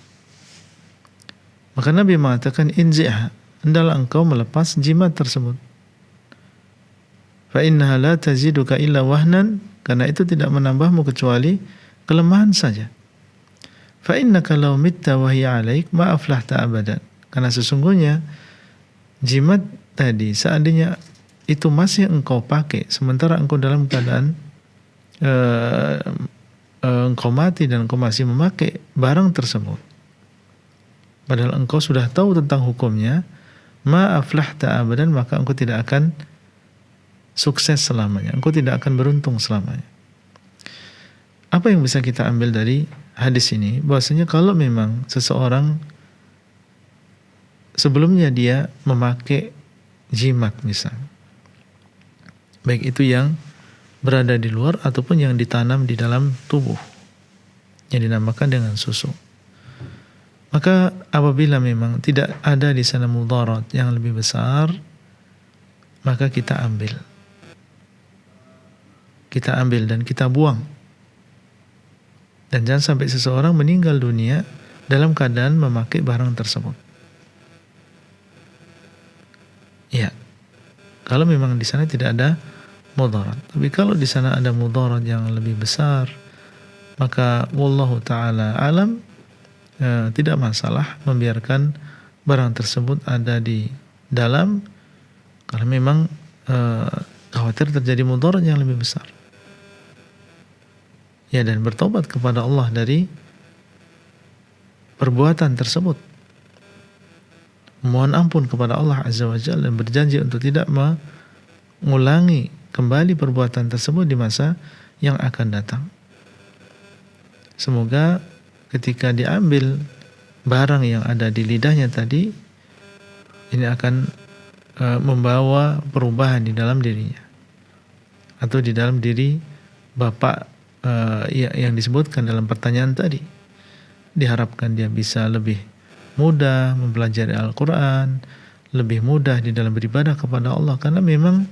Maka Nabi mengatakan, inzi'ha, hendaklah engkau melepas jimat tersebut. Fa innaha la taziduka illa wahnan, karena itu tidak menambahmu kecuali kelemahan saja. Fa innaka law mitta wa hiya 'alaik ma aflahta abadan. Karena sesungguhnya jimat tadi seandainya itu masih engkau pakai sementara engkau dalam keadaan engkau mati dan engkau masih memakai barang tersebut, padahal engkau sudah tahu tentang hukumnya, ma aflahta abadan, maka engkau tidak akan sukses selamanya, engkau tidak akan beruntung selamanya. Apa yang bisa kita ambil dari hadis ini? Bahwasanya kalau memang seseorang sebelumnya dia memakai jimat misalnya, baik itu yang berada di luar ataupun yang ditanam di dalam tubuh, yang dinamakan dengan susu, maka apabila memang tidak ada di sana mudarat yang lebih besar, maka kita ambil dan kita buang. Dan jangan sampai seseorang meninggal dunia dalam keadaan memakai barang tersebut. Ya, kalau memang di sana tidak ada mudarat. Tapi kalau di sana ada mudarat yang lebih besar, maka wallahu taala alam, tidak masalah membiarkan barang tersebut ada di dalam, kalau memang khawatir terjadi mudarat yang lebih besar. Ya, dan bertobat kepada Allah dari perbuatan tersebut. Mohon ampun kepada Allah Azza wa Jalla dan berjanji untuk tidak mengulangi kembali perbuatan tersebut di masa yang akan datang. Semoga ketika diambil barang yang ada di lidahnya tadi, ini akan membawa perubahan di dalam dirinya atau di dalam diri bapak yang disebutkan dalam pertanyaan tadi. Diharapkan dia bisa lebih mudah mempelajari Al-Quran, lebih mudah di dalam beribadah kepada Allah, karena memang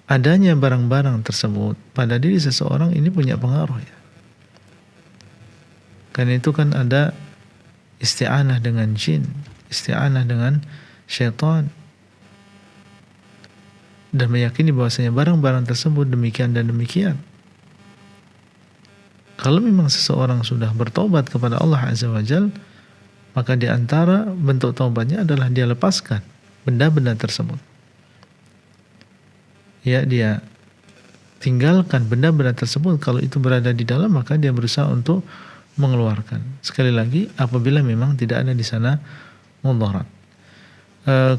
adanya barang-barang tersebut pada diri seseorang ini punya pengaruh ya. Karena itu kan ada isti'anah dengan jin, isti'anah dengan syaitan, dan meyakini bahwasanya barang-barang tersebut demikian dan demikian. Kalau memang seseorang sudah bertobat kepada Allah Azza wa Jalla, maka di antara bentuk taubatnya adalah dia lepaskan benda-benda tersebut. Ya, dia tinggalkan benda-benda tersebut. Kalau itu berada di dalam, maka dia berusaha untuk mengeluarkan. Sekali lagi, apabila memang tidak ada di sana mudarat.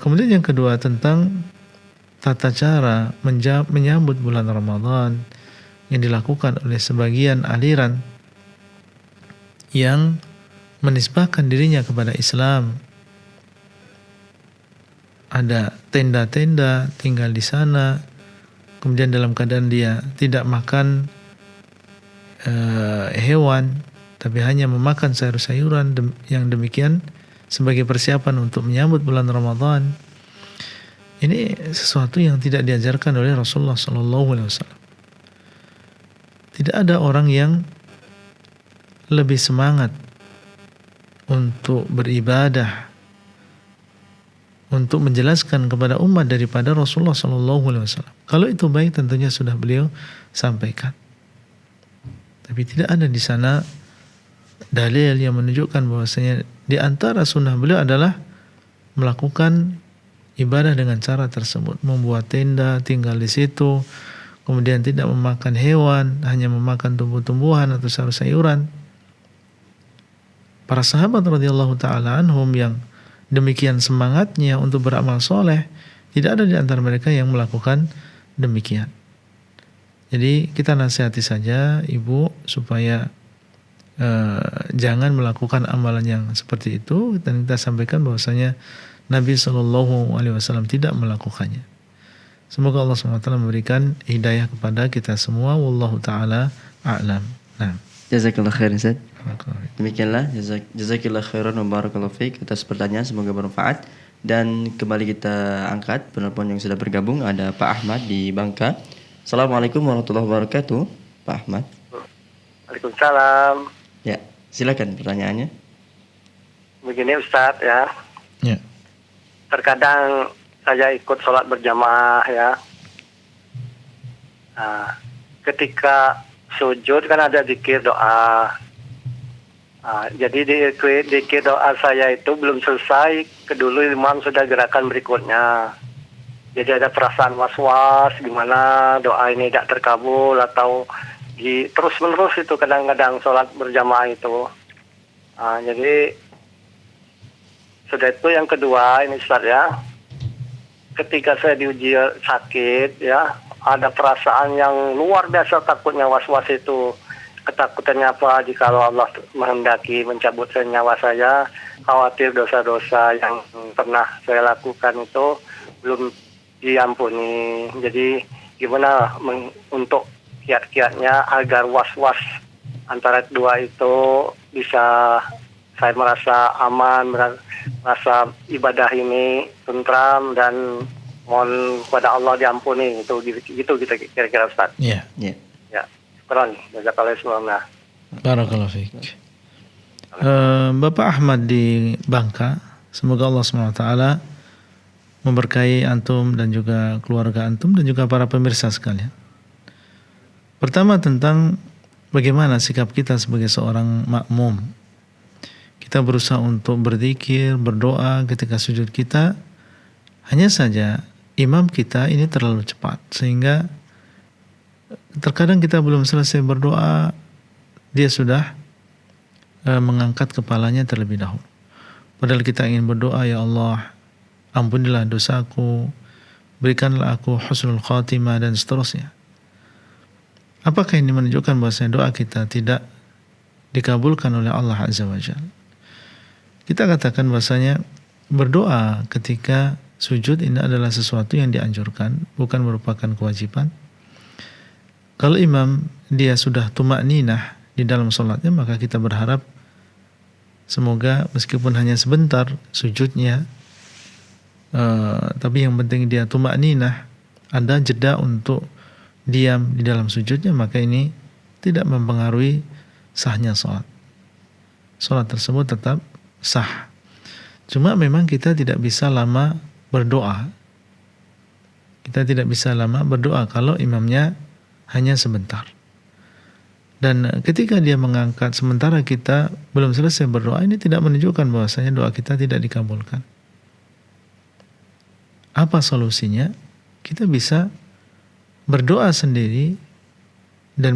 Kemudian yang kedua tentang tata cara menyambut bulan Ramadan yang dilakukan oleh sebagian aliran yang menisbahkan dirinya kepada Islam. Ada tenda-tenda, tinggal di sana, kemudian dalam keadaan dia tidak makan hewan, tapi hanya memakan sayur-sayuran yang demikian sebagai persiapan untuk menyambut bulan Ramadan. Ini sesuatu yang tidak diajarkan oleh Rasulullah SAW. Tidak ada orang yang lebih semangat untuk beribadah, untuk menjelaskan kepada umat daripada Rasulullah SAW. Kalau itu baik, tentunya sudah beliau sampaikan. Tapi tidak ada di sana dalil yang menunjukkan bahwasanya di antara sunnah beliau adalah melakukan ibadah dengan cara tersebut, membuat tenda, tinggal di situ, kemudian tidak memakan hewan, hanya memakan tumbuh-tumbuhan atau sayur-sayuran. Para sahabat radhiyallahu taala anhum yang demikian semangatnya untuk beramal soleh, tidak ada di antara mereka yang melakukan demikian. Jadi kita nasihati saja ibu supaya jangan melakukan amalan yang seperti itu, dan kita sampaikan bahwasanya Nabi SAW tidak melakukannya. Semoga Allah SWT memberikan hidayah kepada kita semua. Wallahu ta'ala a'lam. Nah. Jazakallah khairan Ustaz. Demikianlah jazakillah khairan wa barakallahu fiik atas pertanyaan, semoga bermanfaat. Dan kembali kita angkat penelpon yang sudah bergabung, ada Pak Ahmad di Bangka. Assalamualaikum warahmatullahi wabarakatuh, Pak Ahmad. Waalaikumsalam. Ya, silakan pertanyaannya. Begini Ustadz ya. Ya. Terkadang saya ikut sholat berjamaah ya. Nah, ketika sujud kan ada zikir doa. Jadi di zikir doa saya itu belum selesai, kedulu imam sudah gerakan berikutnya. Jadi ada perasaan was-was gimana doa ini tidak terkabul atau terus-menerus itu kadang-kadang sholat berjamaah itu. Jadi sudah itu yang kedua ini Ustaz ya. Ketika saya diuji sakit ya, ada perasaan yang luar biasa takutnya, was-was itu. Ketakutannya apa? Jikalau Allah menghendaki mencabut nyawa saya, khawatir dosa-dosa yang pernah saya lakukan itu belum diampuni. Jadi gimana untuk kiat-kiatnya agar was-was antara dua itu bisa saya merasa aman, merasa ibadah ini tentram dan mohon kepada Allah diampuni. Itu gitu kita kira-kira Ustaz. Iya. Ya. Ya. Quran, jazakallahu khairan. Barakallahu fiik. Bapak Ahmad di Bangka, semoga Allah SWT memberkahi antum dan juga keluarga antum dan juga para pemirsa sekalian. Pertama tentang bagaimana sikap kita sebagai seorang makmum. Kita berusaha untuk berzikir, berdoa ketika sujud kita. Hanya saja imam kita ini terlalu cepat sehingga terkadang kita belum selesai berdoa, dia sudah mengangkat kepalanya terlebih dahulu. Padahal kita ingin berdoa, ya Allah, ampunilah dosaku, berikanlah aku husnul khatimah dan seterusnya. Apakah ini menunjukkan bahwasanya doa kita tidak dikabulkan oleh Allah Azza wa Jalla? Kita katakan bahwasanya berdoa ketika sujud ini adalah sesuatu yang dianjurkan, bukan merupakan kewajiban. Kalau imam dia sudah tumakninah di dalam sholatnya, maka kita berharap semoga meskipun hanya sebentar sujudnya, tapi yang penting dia tumakninah, ada jeda untuk diam di dalam sujudnya, maka ini tidak mempengaruhi sahnya sholat. Sholat tersebut tetap sah. Cuma memang kita tidak bisa lama berdoa. Kita tidak bisa lama berdoa kalau imamnya hanya sebentar. Dan ketika dia mengangkat sementara kita belum selesai berdoa, ini tidak menunjukkan bahwasanya doa kita tidak dikabulkan. Apa solusinya? Kita bisa berdoa sendiri dan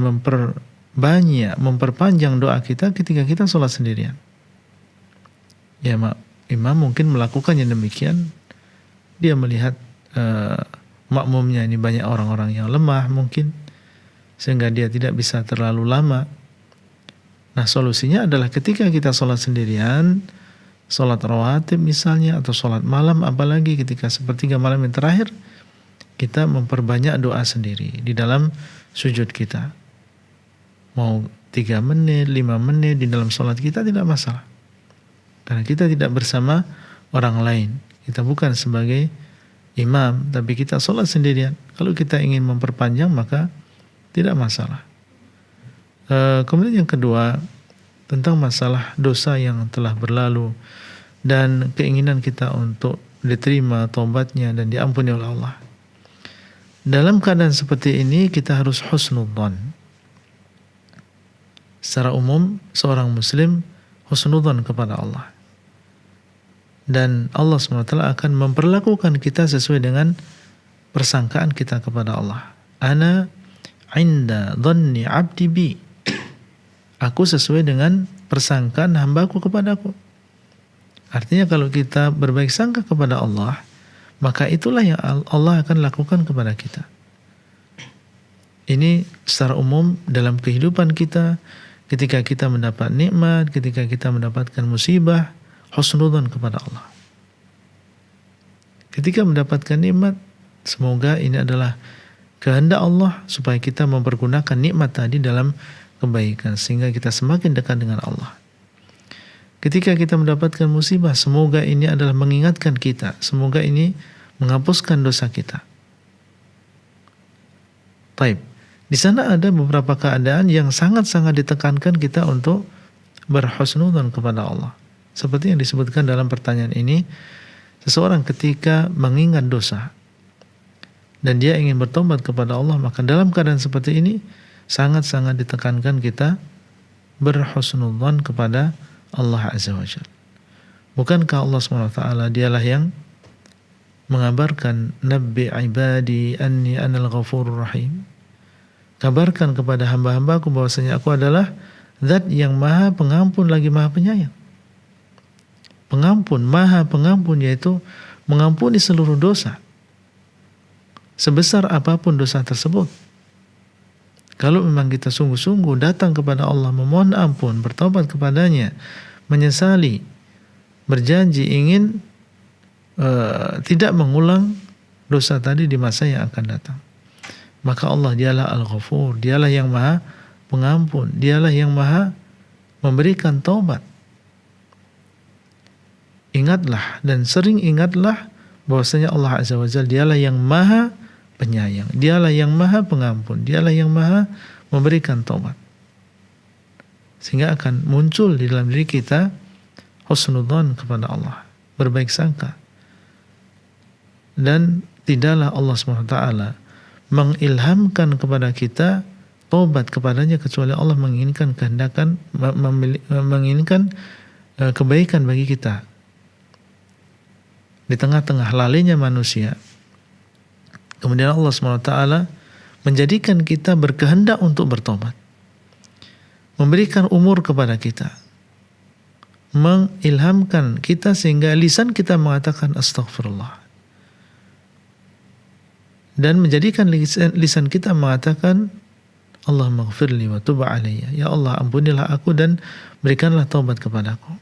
memperpanjang doa kita ketika kita sholat sendirian. Ya, imam mungkin melakukannya demikian. Dia melihat makmumnya ini banyak orang-orang yang lemah mungkin, sehingga dia tidak bisa terlalu lama. Nah, solusinya adalah ketika kita sholat sendirian, sholat rawatib misalnya, atau sholat malam, apalagi ketika sepertiga malam yang terakhir, kita memperbanyak doa sendiri di dalam sujud kita. Mau 3 menit, 5 menit di dalam sholat kita tidak masalah. Karena kita tidak bersama orang lain. Kita bukan sebagai imam, tapi kita sholat sendirian. Kalau kita ingin memperpanjang, maka tidak masalah. Kemudian yang kedua, tentang masalah dosa yang telah berlalu dan keinginan kita untuk diterima taubatnya dan diampuni oleh Allah. Dalam keadaan seperti ini kita harus husnudzan. Secara umum seorang muslim husnudzan kepada Allah. Dan Allah SWT akan memperlakukan kita sesuai dengan persangkaan kita kepada Allah. Ana inda dhanni abdi bi. Aku sesuai dengan persangkaan hambaku kepadaku. Artinya kalau kita berbaik sangka kepada Allah, maka itulah yang Allah akan lakukan kepada kita. Ini secara umum dalam kehidupan kita, ketika kita mendapat nikmat, ketika kita mendapatkan musibah, husnudzan kepada Allah. ketika mendapatkan nikmat, semoga ini adalah kehendak Allah supaya kita mempergunakan nikmat tadi dalam kebaikan sehingga kita semakin dekat dengan Allah. Ketika kita mendapatkan musibah, semoga ini adalah mengingatkan kita, semoga ini menghapuskan dosa kita. Taib. Di sana ada beberapa keadaan yang sangat-sangat ditekankan kita untuk berhusnudzon kepada Allah. Seperti yang disebutkan dalam pertanyaan ini, seseorang ketika mengingat dosa dan dia ingin bertobat kepada Allah, maka dalam keadaan seperti ini sangat-sangat ditekankan kita berhusnudzon kepada Allah Azza wa Jalla. Bukankah Allah SWT dialah yang mengabarkan nabbi ibadi anni anal ghafurur rahim? Kabarkan kepada hamba-hambaku bahwasanya aku adalah zat yang maha pengampun lagi maha penyayang. Pengampun, maha pengampun, yaitu mengampuni seluruh dosa. Sebesar apapun dosa tersebut. Kalau memang kita sungguh-sungguh datang kepada Allah, memohon ampun, bertobat kepadanya, menyesali, berjanji ingin tidak mengulang dosa tadi di masa yang akan datang, maka Allah dialah Al-Ghafur, dialah yang maha pengampun, dialah yang maha memberikan taubat. Ingatlah dan sering ingatlah bahwasanya Allah Azza wa Jalla dialah yang maha penyayang, dialah yang maha pengampun, dialah yang maha memberikan taubat. Sehingga akan muncul di dalam diri kita husnudzon kepada Allah, berbaik sangka. Dan tidaklah Allah SWT mengilhamkan kepada kita taubat kepadanya kecuali Allah menginginkan menginginkan kebaikan bagi kita. Di tengah-tengah lalainya manusia, kemudian Allah SWT menjadikan kita berkehendak untuk bertobat, memberikan umur kepada kita, mengilhamkan kita sehingga lisan kita mengatakan astaghfirullah, dan menjadikan lisan kita mengatakan Allahumma ghfirli wa tub alayya, ya Allah ampunilah aku dan berikanlah taubat kepadaku.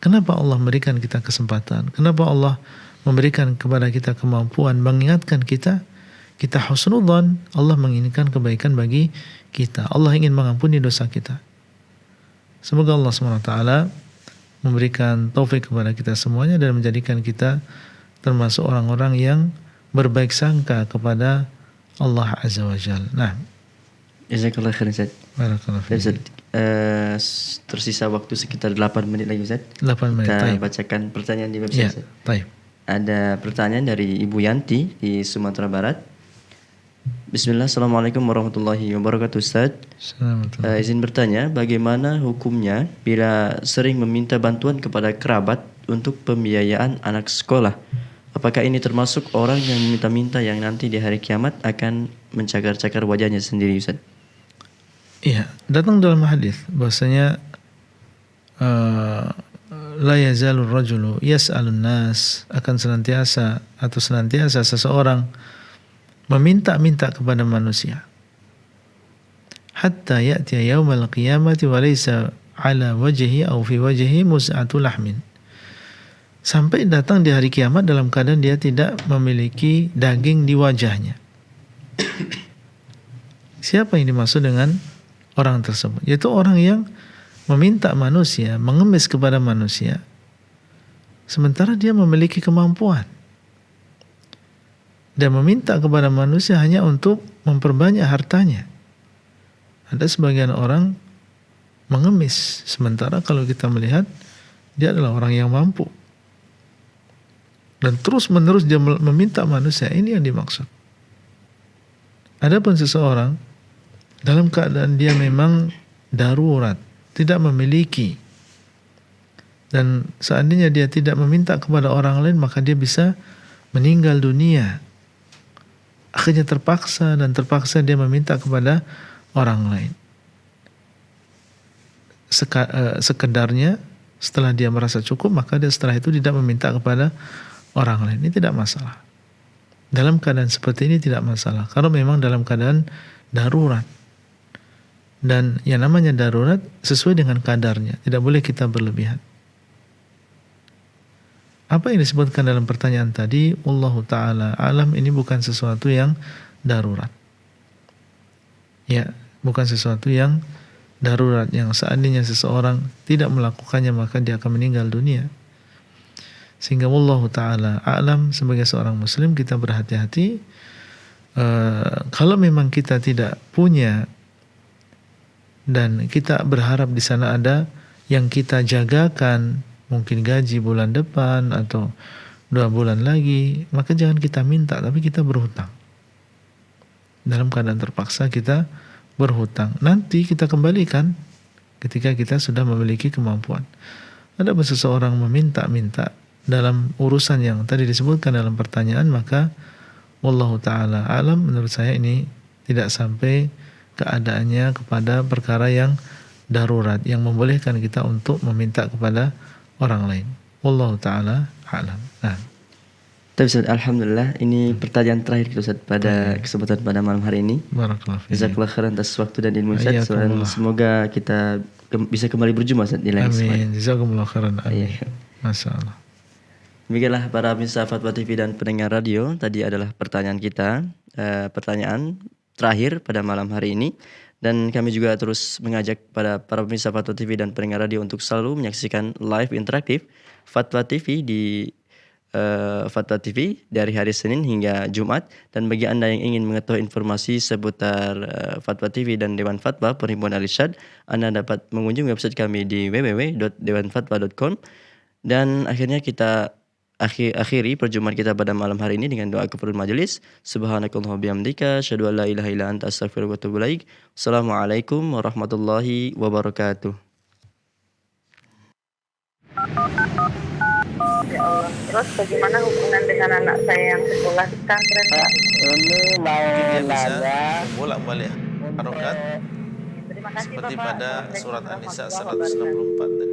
Kenapa Allah memberikan kita kesempatan? Kenapa Allah memberikan kepada kita kemampuan mengingatkan kita? Kita husnudzon, Allah menginginkan kebaikan bagi kita. Allah ingin mengampuni dosa kita. Semoga Allah SWT memberikan taufik kepada kita semuanya dan menjadikan kita termasuk orang-orang yang berbaik sangka kepada Allah Azza wa Jalla. Nah, Jazakallah khairan Ustaz. Barakallahu fiik. Ustaz, tersisa waktu sekitar 8 menit lagi Ustaz. 8 menit. Kita Taib. bacakan pertanyaan di website Ya, Ustaz. taib. Ada pertanyaan dari Ibu Yanti di Sumatera Barat. Bismillah, Assalamualaikum warahmatullahi wabarakatuh Ustaz. Assalamualaikum. Izin bertanya, bagaimana hukumnya bila sering meminta bantuan kepada kerabat untuk pembiayaan anak sekolah? Apakah ini termasuk orang yang meminta-minta yang nanti di hari kiamat akan mencakar-cakar wajahnya sendiri Ustaz? Iya, datang dalam hadis bahwasanya la yazalur rajulu yas'alun nas, akan senantiasa seseorang meminta-minta kepada manusia hatta ya'tiya yaumal qiyamati wa laysa ala wajhihi aw fi wajhihi mus'atu lahmin, sampai datang di hari kiamat dalam keadaan dia tidak memiliki daging di wajahnya. Siapa yang dimaksud dengan orang tersebut? Yaitu orang yang meminta manusia, mengemis kepada manusia, sementara dia memiliki kemampuan, dan meminta kepada manusia hanya untuk memperbanyak hartanya. Ada sebagian orang mengemis, sementara kalau kita melihat dia adalah orang yang mampu, dan terus-menerus dia meminta manusia. Ini yang dimaksud. Adapun seseorang dalam keadaan dia memang darurat, tidak memiliki, dan seandainya dia tidak meminta kepada orang lain, maka dia bisa meninggal dunia. Akhirnya terpaksa dia meminta kepada orang lain. Sekedarnya setelah dia merasa cukup, maka dia setelah itu tidak meminta kepada orang lain. Ini tidak masalah. Dalam keadaan seperti ini tidak masalah, karena memang dalam keadaan darurat. Dan yang namanya darurat sesuai dengan kadarnya, tidak boleh kita berlebihan. apa yang disebutkan dalam pertanyaan tadi, wallahu ta'ala alam, ini bukan sesuatu yang darurat. Ya, bukan sesuatu yang darurat, yang seandainya seseorang tidak melakukannya maka dia akan meninggal dunia. Sehingga wallahu ta'ala alam, sebagai seorang muslim kita berhati-hati. Kalau memang kita tidak punya dan kita berharap di sana ada yang kita jagakan, mungkin gaji bulan depan atau 2 bulan lagi, maka jangan kita minta, tapi kita berhutang. Dalam keadaan terpaksa kita berhutang, nanti kita kembalikan ketika kita sudah memiliki kemampuan. Ada seseorang meminta-minta dalam urusan yang tadi disebutkan dalam pertanyaan, maka wallahu ta'ala alam, menurut saya ini tidak sampai keadaannya kepada perkara yang darurat yang membolehkan kita untuk meminta kepada orang lain. Wallahu ta'ala alam. Nah, Tapi Ustaz, alhamdulillah ini pertanyaan terakhir kita Ustaz pada kesempatan pada malam hari ini. barakallahu fiik. Jazakallah khairan atas waktu dan ilmu Ustaz. Dan Ayakumullah. semoga kita bisa kembali berjumpa Ustaz di lain Amin. kesempatan. Jazakumullah khairan. Amin. Iya. Masya Allah. Demikianlah para pemirsa Fatwa TV dan pendengar radio, tadi adalah pertanyaan kita, pertanyaan terakhir pada malam hari ini. Dan kami juga terus mengajak pada para pemirsa Fatwa TV dan pendengar radio untuk selalu menyaksikan live interaktif Fatwa TV di Fatwa TV dari hari Senin hingga Jumat. Dan bagi Anda yang ingin mengetahui informasi seputar Fatwa TV dan Dewan Fatwa Perhimpunan Al-Irsyad, Anda dapat mengunjungi website kami di www.dewanfatwa.com. Dan akhirnya kita akhiri perjumpaan kita pada malam hari ini dengan doa kafaratul majelis. Subhanakallahumma bihamdika, asyhadu an la ilaha illa anta, astaghfiruka wa atubu ilaik. Assalamualaikum warahmatullahi wabarakatuh. Ya Allah. Terus bagaimana hubungan dengan anak saya yang sekolah di pesantren, Pak? Ini mau Dia bisa nanya bolak-balik harokat Terima kasih seperti Bapak. pada Assalamualaikum surat An-Nisa warahmatullahi wabarakatuh. 164 tadi.